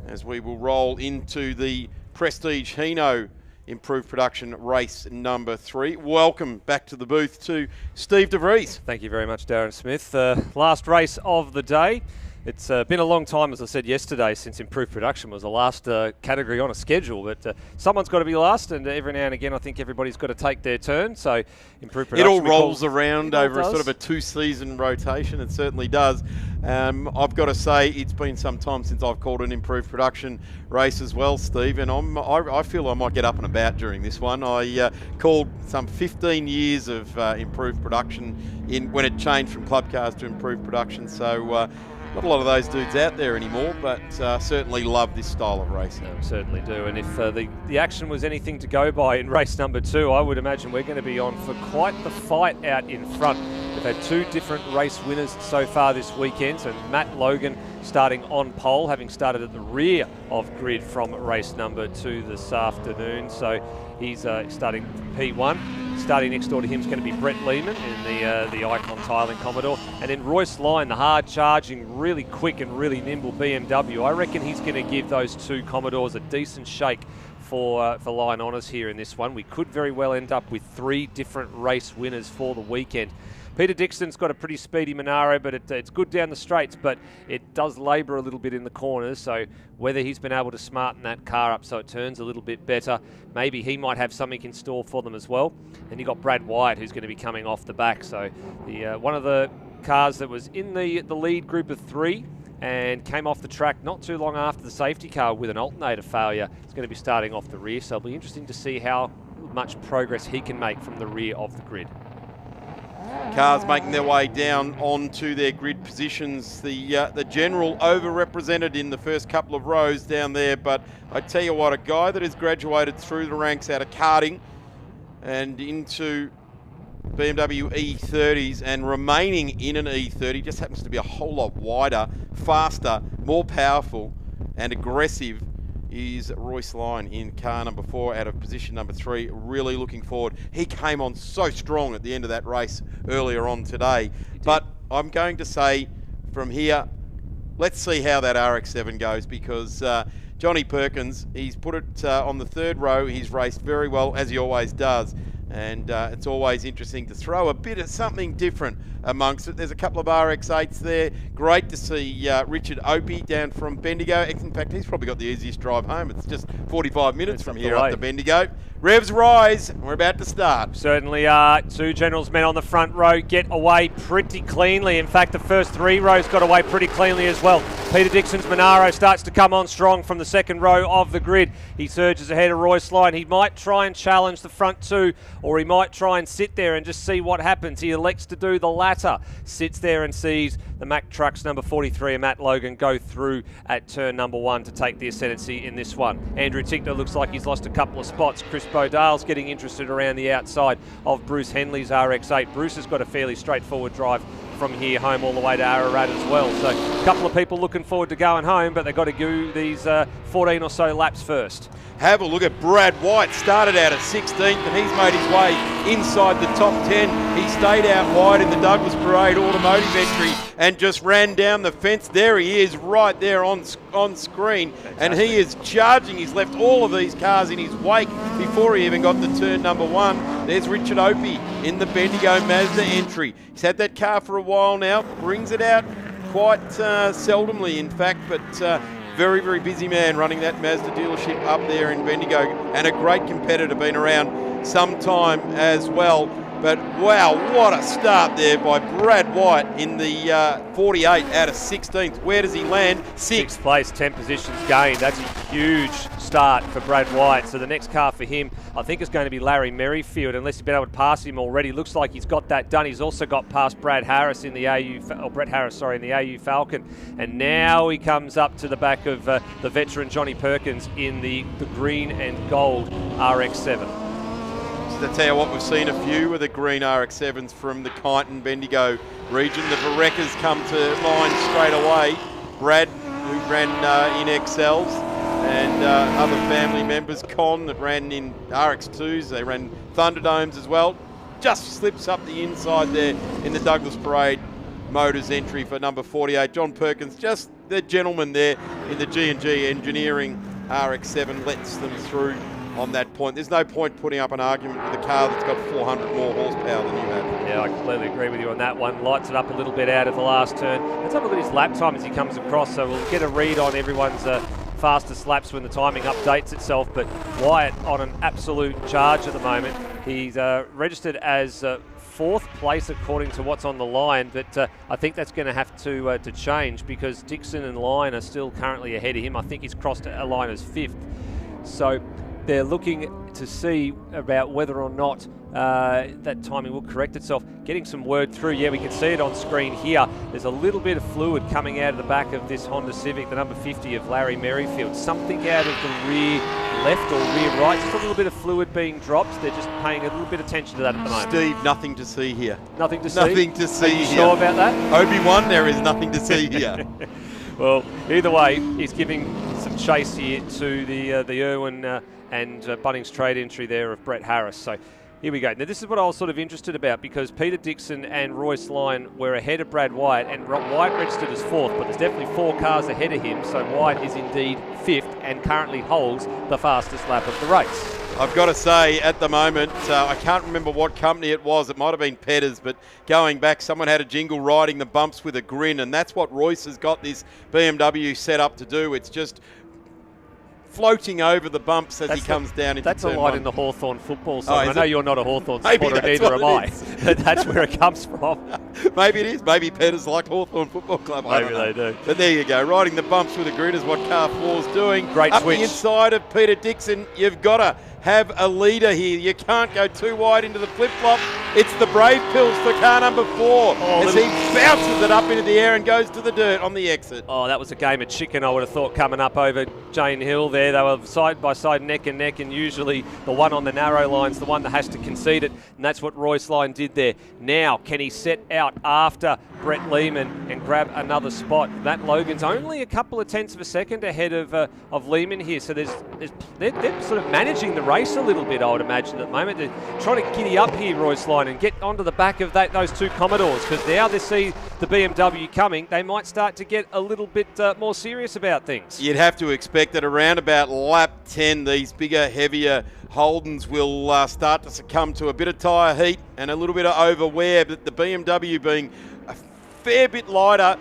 As we will roll into the Prestige Hino Improved Production race number 3. Welcome back to the booth to Steve DeVries. Thank you very much, Darren Smith. Last race of the day. It's been a long time, as I said yesterday, since Improved Production was the last category on a schedule, but someone's got to be last, and every now and again I think everybody's got to take their turn. So Improved Production... It all rolls around over a sort of a 2-season rotation. It certainly does. I've got to say, it's been some time since I've called an Improved Production race as well, Steve, and I feel I might get up and about during this one. I called some 15 years of Improved Production when it changed from club cars to Improved Production, so... not a lot of those dudes out there anymore, but certainly love this style of racing. No, certainly do. And if the action was anything to go by in race number 2, I would imagine we're going to be on for quite the fight out in front. We've had 2 different race winners so far this weekend. So Matt Logan starting on pole, having started at the rear of grid from race number 2 this afternoon. So he's starting P1. Starting next door to him is going to be Brett Lehman in the Icon Tiling Commodore. And then Royce Lyon, the hard-charging, really quick and really nimble BMW. I reckon he's going to give those 2 Commodores a decent shake for Line Honours here in this one. We could very well end up with 3 different race winners for the weekend. Peter Dixon's got a pretty speedy Monaro, but it's good down the straights, but it does labour a little bit in the corners, so whether he's been able to smarten that car up so it turns a little bit better, maybe he might have something in store for them as well. And you've got Brad Wyatt, who's going to be coming off the back, so the one of the cars that was in the lead group of 3 and came off the track not too long after the safety car with an alternator failure is going to be starting off the rear, so it'll be interesting to see how much progress he can make from the rear of the grid. Cars making their way down onto their grid positions. The general overrepresented in the first couple of rows down there, but I tell you what, a guy that has graduated through the ranks out of karting and into BMW E30s and remaining in an E30, just happens to be a whole lot wider, faster, more powerful and aggressive, is Royce Lyon in car number 4 out of position number 3. Really looking forward. He came on so strong at the end of that race earlier on today. But I'm going to say from here, let's see how that RX-7 goes, because Johnny Perkins, he's put it on the 3rd row. He's raced very well, as he always does. And it's always interesting to throw a bit of something different amongst it. There's a couple of RX8s there. Great to see Richard Opie down from Bendigo. In fact, he's probably got the easiest drive home. It's just 45 minutes from here up to Bendigo. Revs rise, and we're about to start. Certainly are. Two Generals men on the front row get away pretty cleanly. In fact, the first 3 rows got away pretty cleanly as well. Peter Dixon's Monaro starts to come on strong from the second row of the grid. He surges ahead of Royce Lyon. He might try and challenge the front 2, or he might try and sit there and just see what happens. He elects to do the latter. Sits there and sees the Mack Trucks number 43 and Matt Logan go through at turn number 1 to take the ascendancy in this one. Andrew Tickner looks like he's lost a couple of spots. Chris Bodale's getting interested around the outside of Bruce Henley's RX8. Bruce has got a fairly straightforward drive from here home all the way to Ararat as well. So a couple of people looking forward to going home, but they've got to do these 14 or so laps first. Have a look at Brad White. Started out at 16th and he's made his way inside the top 10. He stayed out wide in the Douglas Parade automotive entry and just ran down the fence. There he is right there on screen. Fantastic. And he is charging. He's left all of these cars in his wake before he even got to turn number 1. There's Richard Opie in the Bendigo Mazda entry. He's had that car for a while now. Brings it out quite seldomly, in fact, but very, very busy man running that Mazda dealership up there in Bendigo, and a great competitor, been around some time as well. But wow, what a start there by Brad White in the 48 out of 16th. Where does he land? Sixth place, 10 positions gained. That's a huge start for Brad White. So the next car for him, I think, is going to be Larry Merrifield, unless he's been able to pass him already. Looks like he's got that done. He's also got past Brett Harris in the AU Falcon. And now he comes up to the back of the veteran Johnny Perkins in the green and gold RX-7. To tell you what, we've seen a few of the green RX-7s from the Kyneton Bendigo region. The Varecas come to mind straight away. Brad, who ran in XLs, and other family members. Con, that ran in RX2s. They ran Thunderdomes as well. Just slips up the inside there in the Douglas Parade Motors entry for number 48. John Perkins, just the gentleman there in the G&G Engineering RX-7, lets them through on that point. There's no point putting up an argument with a car that's got 400 more horsepower than you have. Yeah, I completely agree with you on that one. Lights it up a little bit out of the last turn. Let's have a look at his lap time as he comes across, so we'll get a read on everyone's fastest laps when the timing updates itself. But Wyatt on an absolute charge at the moment. He's registered as 4th place according to what's on the line, but I think that's going to have to change, because Dixon and Lyon are still currently ahead of him. I think he's crossed a line as 5th. So they're looking to see about whether or not that timing will correct itself. Getting some word through. Yeah, we can see it on screen here. There's a little bit of fluid coming out of the back of this Honda Civic, the number 50 of Larry Merrifield. Something out of the rear left or rear right. Just a little bit of fluid being dropped. They're just paying a little bit of attention to that at the moment. Steve, nothing to see here. Nothing to see? Nothing to see here. Are you here. sure about that? Obi-Wan, there is nothing to see here. Well, either way, he's giving some chase here to the Irwin and Bunnings trade entry there of Brett Harris. So here we go. Now, this is what I was sort of interested about, because Peter Dixon and Royce Lyon were ahead of Brad White, and White registered as 4th, but there's definitely 4 cars ahead of him, so White is indeed 5th and currently holds the fastest lap of the race. I've got to say, at the moment, I can't remember what company it was. It might have been Petters, but going back, someone had a jingle riding the bumps with a grin, and that's what Royce has got this BMW set up to do. It's just floating over the bumps as he comes down into That's a turn line 1. in the Hawthorn football song. I know you're not a Hawthorn Maybe supporter, that's neither am what I. it is. But that's where it comes from. Maybe it is. Maybe Petters like Hawthorn Football Club. I don't know. Maybe they do. But there you go. Riding the bumps with a grin is what Car 4's doing. Great Up switch. the inside of Peter Dixon, you've got to have a leader here. You can't go too wide into the flip-flop. It's the Brave Pills for car number 4 as he bounces it up into the air and goes to the dirt on the exit. Oh, that was a game of chicken, I would have thought, coming up over Jane Hill there. They were side by side, neck and neck, and usually the one on the narrow line's the one that has to concede it, and that's what Royce Lyon did there. Now, can he set out after Brett Lehman and grab another spot? That Logan's only a couple of tenths of a second ahead of Lehman here, so they're sort of managing the race a little bit, I would imagine, at the moment. They're trying to giddy up here, Royce Lyon, and get onto the back of those two Commodores, because now they see the BMW coming, they might start to get a little bit more serious about things. You'd have to expect that around about lap 10, these bigger, heavier Holdens will start to succumb to a bit of tyre heat and a little bit of overwear, but the BMW being a fair bit lighter,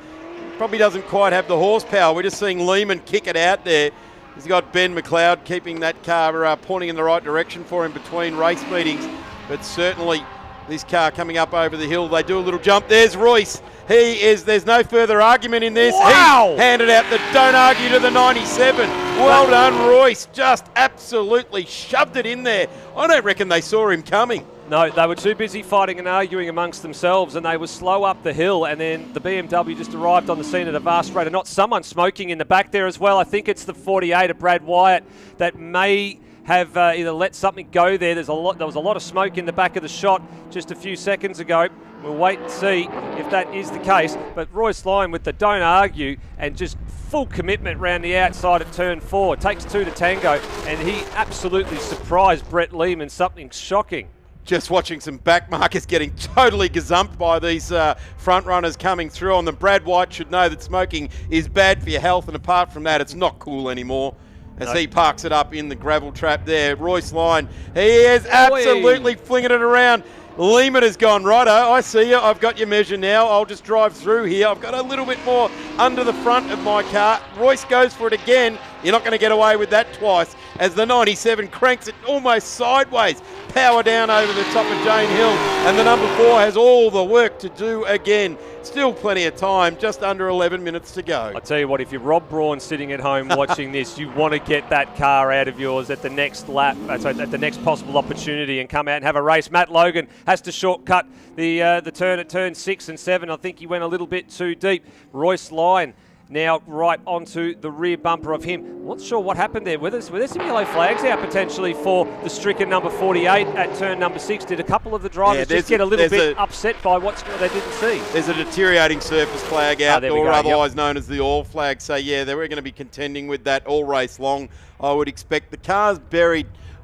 probably doesn't quite have the horsepower. We're just seeing Lehman kick it out there. He's got Ben McLeod keeping that car pointing in the right direction for him between race meetings, but certainly this car coming up over the hill, they do a little jump. There's Royce. There's no further argument in this. Wow! He handed out the don't argue to the 97. Well done, Royce. Just absolutely shoved it in there. I don't reckon they saw him coming. No, they were too busy fighting and arguing amongst themselves, and they were slow up the hill, and then the BMW just arrived on the scene at a vast rate. And not someone smoking in the back there as well. I think it's the 48 of Brad Wyatt that may have either let something go there. There was a lot of smoke in the back of the shot just a few seconds ago. We'll wait and see if that is the case. But Royce Lyon with the don't argue and just full commitment round the outside at turn 4. Takes 2 to tango, and he absolutely surprised Brett Lehman, something shocking. Just watching some back markers getting totally gazumped by these front runners coming through on them. Brad White should know that smoking is bad for your health, and apart from that, it's not cool anymore. As he parks it up in the gravel trap there. Royce Lyon, he is absolutely flinging it around. Lehman has gone, righto, I see you, I've got your measure now, I'll just drive through here. I've got a little bit more under the front of my car. Royce goes for it again. You're not going to get away with that twice, as the 97 cranks it almost sideways. Power down over the top of Jane Hill, and the number 4 has all the work to do again. Still plenty of time, just under 11 minutes to go. I tell you what, if you're Rob Braun sitting at home watching this, you want to get that car out of yours at the next lap, at the next possible opportunity, and come out and have a race. Matt Logan has to shortcut the turn at turn 6 and 7. I think he went a little bit too deep. Royce Lyon now right onto the rear bumper of him. Not sure what happened there. Were there some yellow flags out potentially for the stricken number 48 at turn number 6? Did a couple of the drivers just get a little bit upset by what they didn't see? There's a deteriorating surface flag out, or otherwise known as the oil flag. So yeah, they were going to be contending with that all race long. I would expect the car's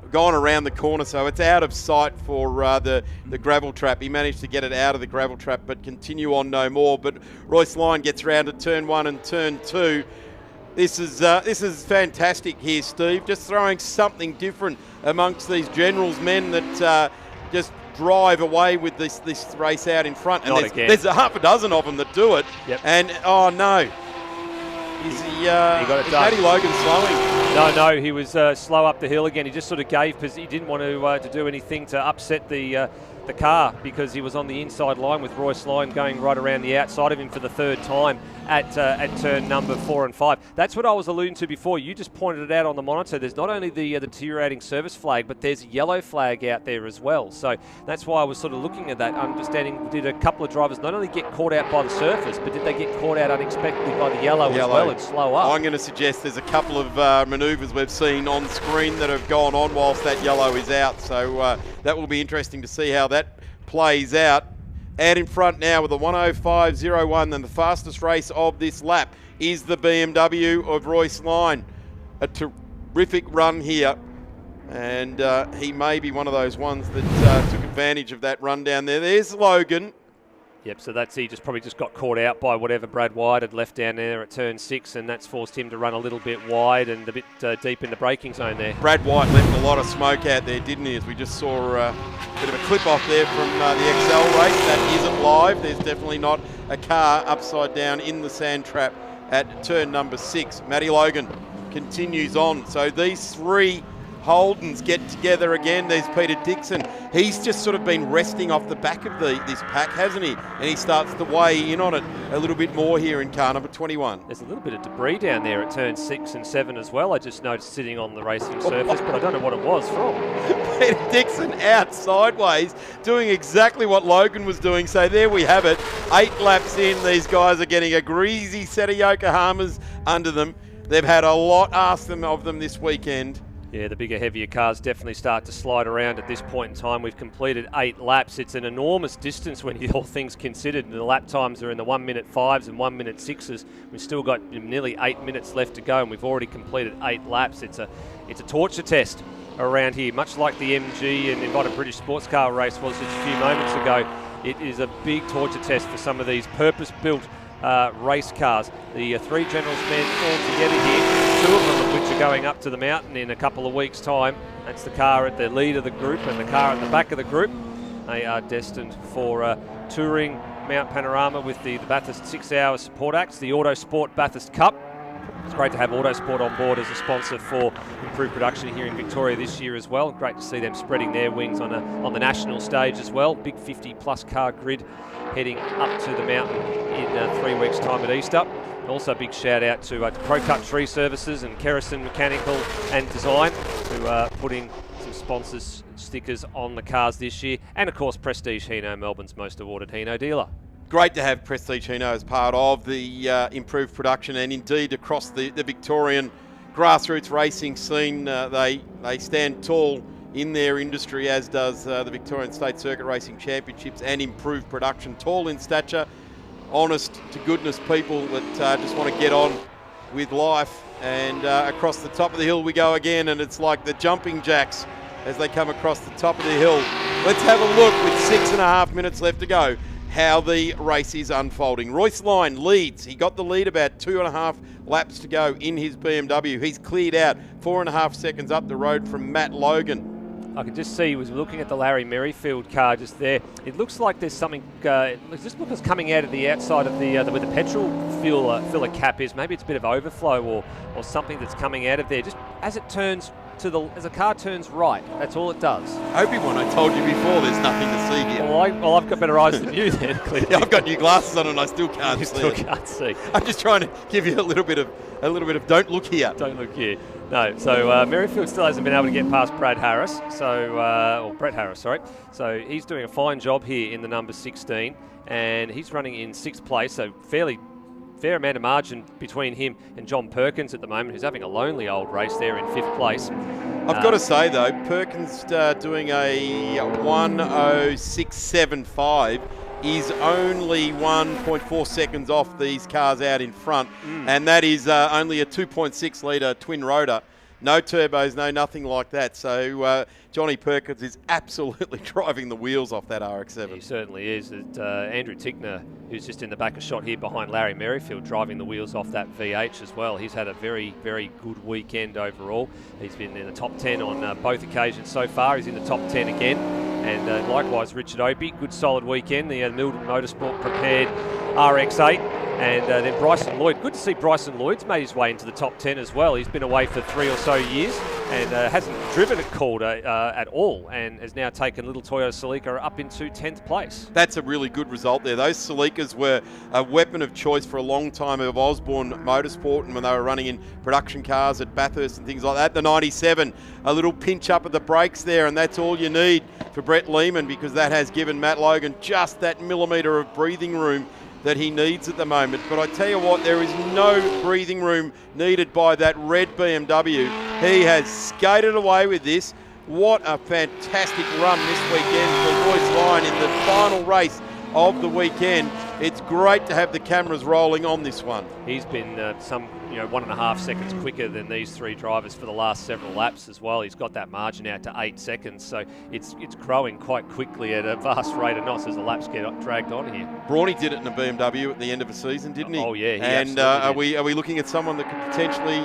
gone around the corner, so it's out of sight for the gravel trap. He managed to get it out of the gravel trap, but continue on no more. But Royce Lyon gets around to turn 1 and turn 2. This is fantastic here, Steve. Just throwing something different amongst these generals, men that just drive away with this race out in front. And there's a half a dozen of them that do it. Yep. And oh no. Is Matty Logan slowing? No, he was slow up the hill again. He just sort of gave because he didn't want to do anything to upset the car, because he was on the inside line with Royce Lyon going right around the outside of him for the third time at turn number 4 and 5. That's what I was alluding to before. You just pointed it out on the monitor. There's not only the deteriorating service flag, but there's a yellow flag out there as well. So that's why I was sort of looking at that, understanding, did a couple of drivers not only get caught out by the surface, but did they get caught out unexpectedly by the yellow as well and slow up? I'm going to suggest there's a couple of manoeuvres we've seen on screen that have gone on whilst that yellow is out. So that will be interesting to see how that plays out. And in front now with a 1:05.01, and the fastest race of this lap is the BMW of Royce Lyon. A terrific run here, and he may be one of those ones that took advantage of that run down there. There's Logan. Yep, so he probably just got caught out by whatever Brad Wyatt had left down there at turn 6, and that's forced him to run a little bit wide and a bit deep in the braking zone there. Brad Wyatt left a lot of smoke out there, didn't he? As we just saw a bit of a clip off there from the XL race. That isn't live. There's definitely not a car upside down in the sand trap at turn number 6. Matty Logan continues on. So these three Holdens get together again. There's Peter Dixon. He's just sort of been resting off the back of this pack, hasn't he? And he starts to weigh in on it a little bit more here in car number 21. There's a little bit of debris down there at turn 6 and 7 as well. I just noticed sitting on the racing surface, but I don't know what it was from. Peter Dixon out sideways, doing exactly what Logan was doing. So there we have it. 8 laps in, these guys are getting a greasy set of Yokohamas under them. They've had a lot asked of them this weekend. Yeah, the bigger, heavier cars definitely start to slide around at this point in time. We've completed 8 laps. It's an enormous distance when all things considered. And the lap times are in the 1:05s and 1:06s. We've still got nearly 8 minutes left to go, and we've already completed 8 laps. It's a torture test around here, much like the MG and Invited British Sports Car race was just a few moments ago. It is a big torture test for some of these purpose-built race cars. The 3 generals men all together here, 2 of them of which are going up to the mountain in a couple of weeks' time. That's the car at the lead of the group and the car at the back of the group. They are destined for touring Mount Panorama with the Bathurst 6-hour support acts, the Autosport Bathurst Cup. It's great to have Autosport on board as a sponsor for improved production here in Victoria this year as well. Great to see them spreading their wings on the national stage as well. Big 50-plus car grid heading up to the mountain in 3 weeks' time at Easter. Also a big shout out to Pro Cut Tree Services and Kerrison Mechanical and Design, who are putting some sponsors stickers on the cars this year. And of course Prestige Hino, Melbourne's most awarded Hino dealer. Great to have Prestige Hino as part of the improved production, and indeed across the Victorian grassroots racing scene. They stand tall in their industry, as does the Victorian State Circuit Racing Championships, and improved production. Tall in stature, honest to goodness people that just want to get on with life. And across the top of the hill we go again, and it's like the jumping jacks as they come across the top of the hill. Let's have a look with 6.5 minutes left to go how the race is unfolding. Royce Lyon leads. He got the lead about 2.5 laps to go in his BMW. He's cleared out 4.5 seconds up the road from Matt Logan. I could just see, he was looking at the Larry Merrifield car just there. It looks like there's something, it just looks coming out of the outside of the where the petrol filler cap is. Maybe it's a bit of overflow or something that's coming out of there. Just as it turns as a car turns right, that's all it does. Obi-Wan, I told you before, there's nothing to see here. Well, I've got better eyes than you then, clearly. Yeah, I've got new glasses on and I still can't see. You still can't see. I'm just trying to give you a little bit of don't look here. Don't look here. No, so Merrifield still hasn't been able to get past Brad Harris, or Brett Harris, sorry. So he's doing a fine job here in the number 16, and he's running in 6th place, so fair amount of margin between him and John Perkins at the moment, who's having a lonely old race there in 5th place. I've got to say though, Perkins doing a 1:06.75 is only 1.4 seconds off these cars out in front, and that is only a 2.6 litre twin rotor. No turbos, no nothing like that. So Johnny Perkins is absolutely driving the wheels off that RX-7. He certainly is. Andrew Tickner, who's just in the back of shot here behind Larry Merrifield, driving the wheels off that VH as well. He's had a very, very good weekend overall. He's been in the top 10 on both occasions so far. He's in the top 10 again. And likewise, Richard Obey, good solid weekend. The Milton Motorsport prepared RX-8. And then Bryson Lloyd. Good to see Bryson Lloyd's made his way into the top 10 as well. He's been away for 3 or so years and hasn't driven at Calder at all, and has now taken little Toyota Celica up into 10th place. That's a really good result there. Those Celicas were a weapon of choice for a long time of Osborne Motorsport, and when they were running in production cars at Bathurst and things like that. The 97, a little pinch up at the brakes there, and that's all you need for Brett Lehman, because that has given Matt Logan just that millimetre of breathing room that he needs at the moment. But I tell you what, there is no breathing room needed by that red BMW. He has skated away with this. What a fantastic run this weekend for Royce Lyon in the final race of the weekend. It's great to have the cameras rolling on this one. He's been 1.5 seconds quicker than these 3 drivers for the last several laps as well. He's got that margin out to 8 seconds, so it's growing quite quickly at a vast rate of knots as the laps get dragged on here. Brawny did it in a BMW at the end of a season, didn't he? Oh yeah, and are we looking at someone that could potentially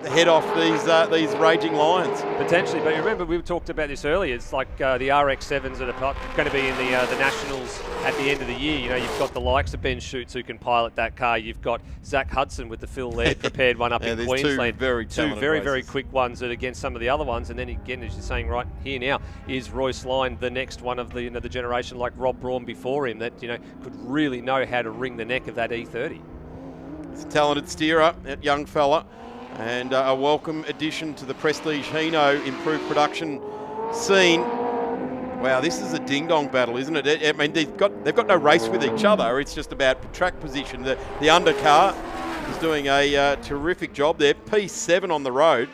head off these raging lions? Potentially, but remember we talked about this earlier. It's like the RX-7s that are going to be in the Nationals at the end of the year. You know, you've got the likes of Ben Schutz who can pilot that car. You've got Zach Hudson with the Phil Laird prepared one up in Queensland. Two very quick ones that against some of the other ones. And then again, as you're saying right here now, is Royce Lyon the next one of the the generation like Rob Braun before him that could really know how to wring the neck of that E30. He's a talented steerer, that young fella, and a welcome addition to the Prestige Hino improved production scene. Wow, this is a ding-dong battle, isn't it? I mean, they've got no race with each other. It's just about track position. The undercar is doing a terrific job there. P7 on the road.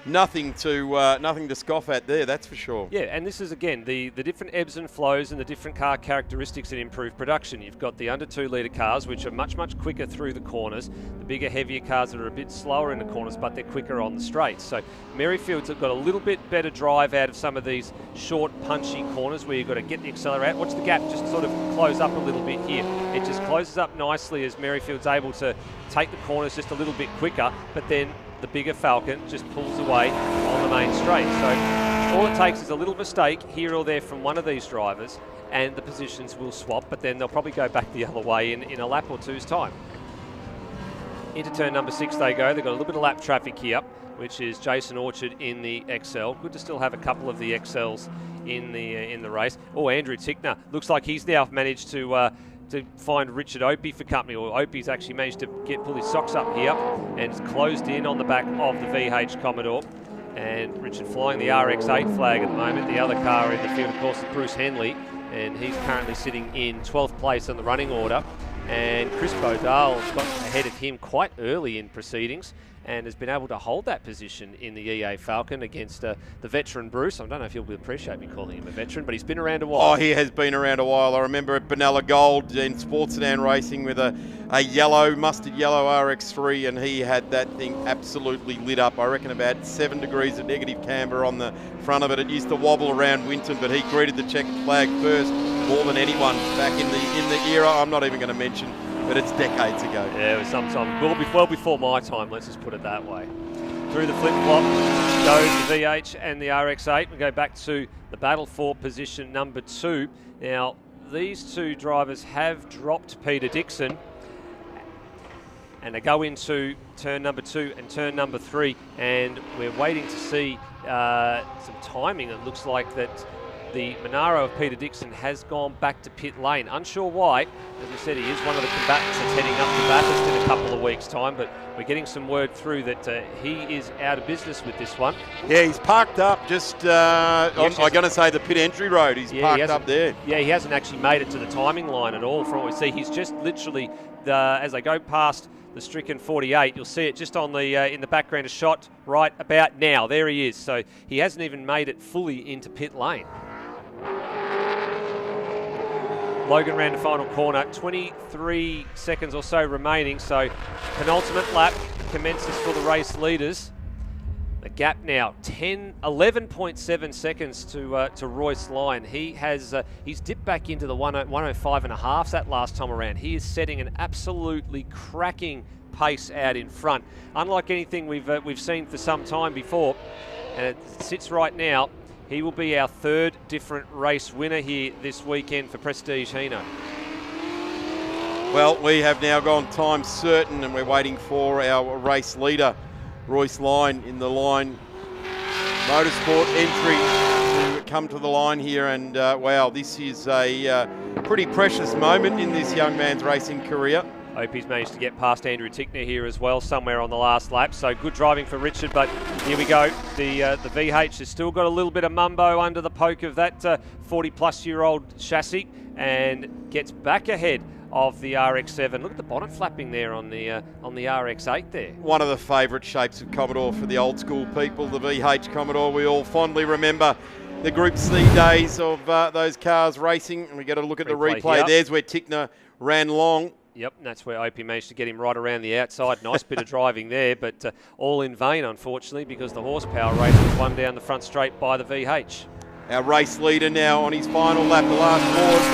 nothing to scoff at there, that's for sure. Yeah, and this is, again, the different ebbs and flows and the different car characteristics that improve production. You've got the under 2 litre cars, which are much, much quicker through the corners. The bigger, heavier cars that are a bit slower in the corners, but they're quicker on the straights. So Merrifield's got a little bit better drive out of some of these short, punchy corners where you've got to get the accelerator out. Watch the gap just sort of close up a little bit here. It just closes up nicely as Merrifield's able to take the corners just a little bit quicker, but then the bigger Falcon just pulls away on the main straight. So all it takes is a little mistake here or there from one of these drivers and the positions will swap, but then they'll probably go back the other way in a lap or two's time. Into turn number 6 they go. They've got a little bit of lap traffic here, which is Jason Orchard in the XL. Good to still have a couple of the XLs in the race. Oh, Andrew Tickner. Looks like he's now managed to find Richard Opie for company, or Opie's actually managed to pull his socks up here and it's closed in on the back of the VH Commodore. And Richard flying the RX8 flag at the moment. The other car in the field, of course, is Bruce Henley, and he's currently sitting in 12th place on the running order. And Chris Bodale's got ahead of him quite early in proceedings and has been able to hold that position in the EA Falcon against the veteran Bruce. I don't know if he'll appreciate me calling him a veteran, but he's been around a while. Oh, he has been around a while. I remember at Benalla Gold in sports sedan racing with a yellow, mustard yellow RX3, and he had that thing absolutely lit up. I reckon about 7 degrees of negative camber on the front of it. It used to wobble around Winton, but he greeted the checkered flag first more than anyone back in the era I'm not even going to mention, but it's decades ago. Yeah, it was sometime well before my time, let's just put it that way. Through the flip-flop goes the VH and the RX8. We go back to the battle for position number 2. Now, these two drivers have dropped Peter Dixon, and they go into turn number 2 and turn number 3, and we're waiting to see some timing. It looks like that the Monaro of Peter Dixon has gone back to pit lane. Unsure why. As we said, he is one of the combatants that's heading up to Bathurst in a couple of weeks' time, but we're getting some word through that he is out of business with this one. Yeah, he's parked up just, I'm going to say the pit entry road. He's parked up there. Yeah, he hasn't actually made it to the timing line at all from what we see. He's just literally, as they go past the stricken 48, you'll see it just on the in the background, a shot right about now. There he is. So he hasn't even made it fully into pit lane. Logan ran the final corner, 23 seconds or so remaining, so penultimate lap commences for the race leaders. The gap now 11.7 seconds to Royce Lyon. He's dipped back into the 105 and a half that last time around. He is setting an absolutely cracking pace out in front, unlike anything we've seen for some time before. And it sits right now. He will be our third different race winner here this weekend for Prestige Hino. Well, we have now gone time certain and we're waiting for our race leader, Royce Lyon, in the line. Motorsport entry to come to the line here, and wow, this is a pretty precious moment in this young man's racing career. Hope he's managed to get past Andrew Tickner here as well, somewhere on the last lap. So good driving for Richard, but here we go. The VH has still got a little bit of mumbo under the poke of that 40-plus-year-old chassis, and gets back ahead of the RX-7. Look at the bonnet flapping there on the RX-8 there. One of the favourite shapes of Commodore for the old school people, the VH Commodore. We all fondly remember the Group C days of those cars racing, and we get a look at the replay. Here. There's where Tickner ran long. Yep, and that's where Opie managed to get him right around the outside. Nice bit of driving there, but all in vain, unfortunately, because the horsepower race was won down the front straight by the VH. Our race leader now on his final lap. The last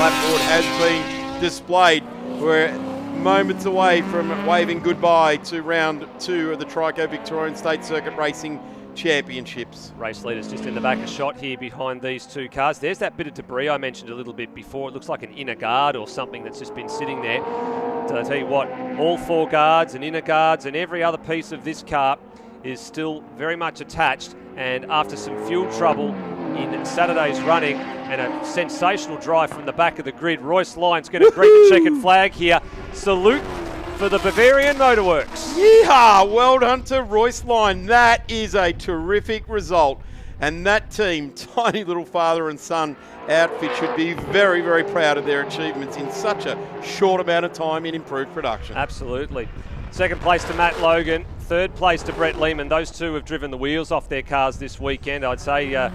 lap board has been displayed. We're moments away from waving goodbye to round 2 of the Trico Victorian State Circuit Racing Championships. Race leaders just in the back, a shot here behind these two cars. There's that bit of debris I mentioned a little bit before. It looks like an inner guard or something that's just been sitting there. So I tell you what, all 4 guards and inner guards and every other piece of this car is still very much attached, and after some fuel trouble in Saturday's running and a sensational drive from the back of the grid, Royce Lyon's going to greet the checkered flag here. Salute for the Bavarian Motorworks. Yeehaw! Well done to Royce Lyon. That is a terrific result. And that team, tiny little father and son outfit, should be very, very proud of their achievements in such a short amount of time in improved production. Absolutely. Second place to Matt Logan. Third place to Brett Lehman. Those two have driven the wheels off their cars this weekend. I'd say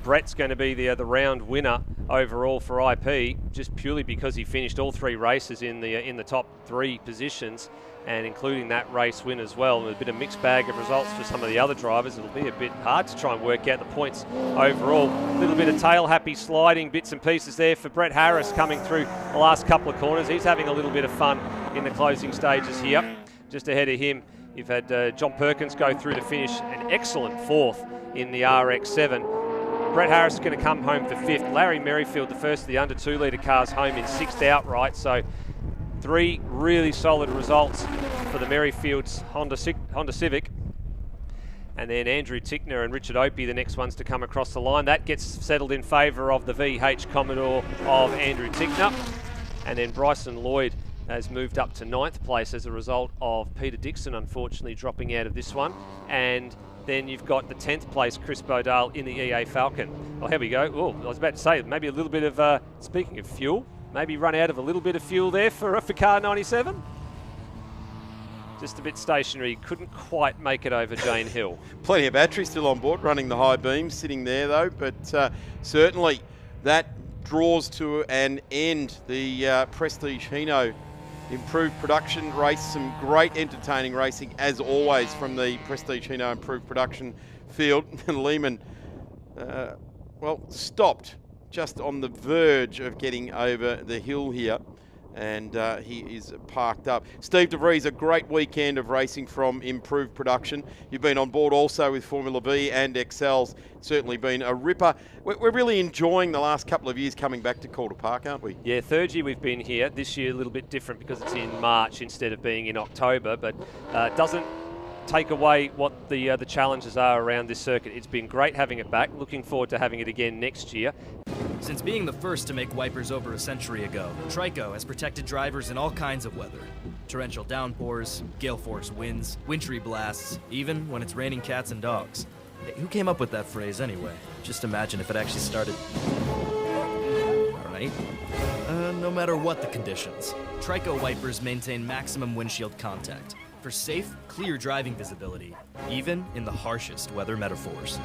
Brett's going to be the round winner overall for IP, just purely because he finished all 3 races in the top 3 positions, and including that race win as well. A bit of mixed bag of results for some of the other drivers. It'll be a bit hard to try and work out the points overall. A little bit of tail happy sliding bits and pieces there for Brett Harris coming through the last couple of corners. He's having a little bit of fun in the closing stages here. Just ahead of him, you've had John Perkins go through to finish an excellent 4th in the RX-7. Brett Harris is going to come home for 5th. Larry Merrifield, the first of the under 2 litre cars, home in 6th outright. So 3 really solid results for the Merrifield's Honda Civic. And then Andrew Tickner and Richard Opie, the next ones to come across the line. That gets settled in favour of the VH Commodore of Andrew Tickner. And then Bryson Lloyd has moved up to 9th place as a result of Peter Dixon unfortunately dropping out of this one. And then you've got the 10th place Chris Bodale in the EA Falcon. Oh, here we go. Oh, I was about to say, maybe a little bit of, speaking of fuel, maybe run out of a little bit of fuel there for car 97. Just a bit stationary, couldn't quite make it over Jane Hill. Plenty of battery still on board, running the high beams, sitting there though, but certainly that draws to an end the Prestige Hino improved production race. Some great entertaining racing as always from the Prestige Hino improved production field. Lehman, well, stopped just on the verge of getting over the hill here, and he is parked up. Steve DeVries, a great weekend of racing from improved production. You've been on board also with Formula V and Excels. Certainly been a ripper. We're really enjoying the last couple of years coming back to Calder Park, aren't we? Yeah, 3rd year we've been here. This year a little bit different because it's in March instead of being in October, but doesn't take away what the challenges are around this circuit. It's been great having it back. Looking forward to having it again next year. Since being the first to make wipers over a century ago, Trico has protected drivers in all kinds of weather. Torrential downpours, gale force winds, wintry blasts, even when it's raining cats and dogs. Hey, who came up with that phrase anyway? Just imagine if it actually started... Alright. No matter what the conditions, Trico wipers maintain maximum windshield contact for safe, clear driving visibility, even in the harshest weather metaphors.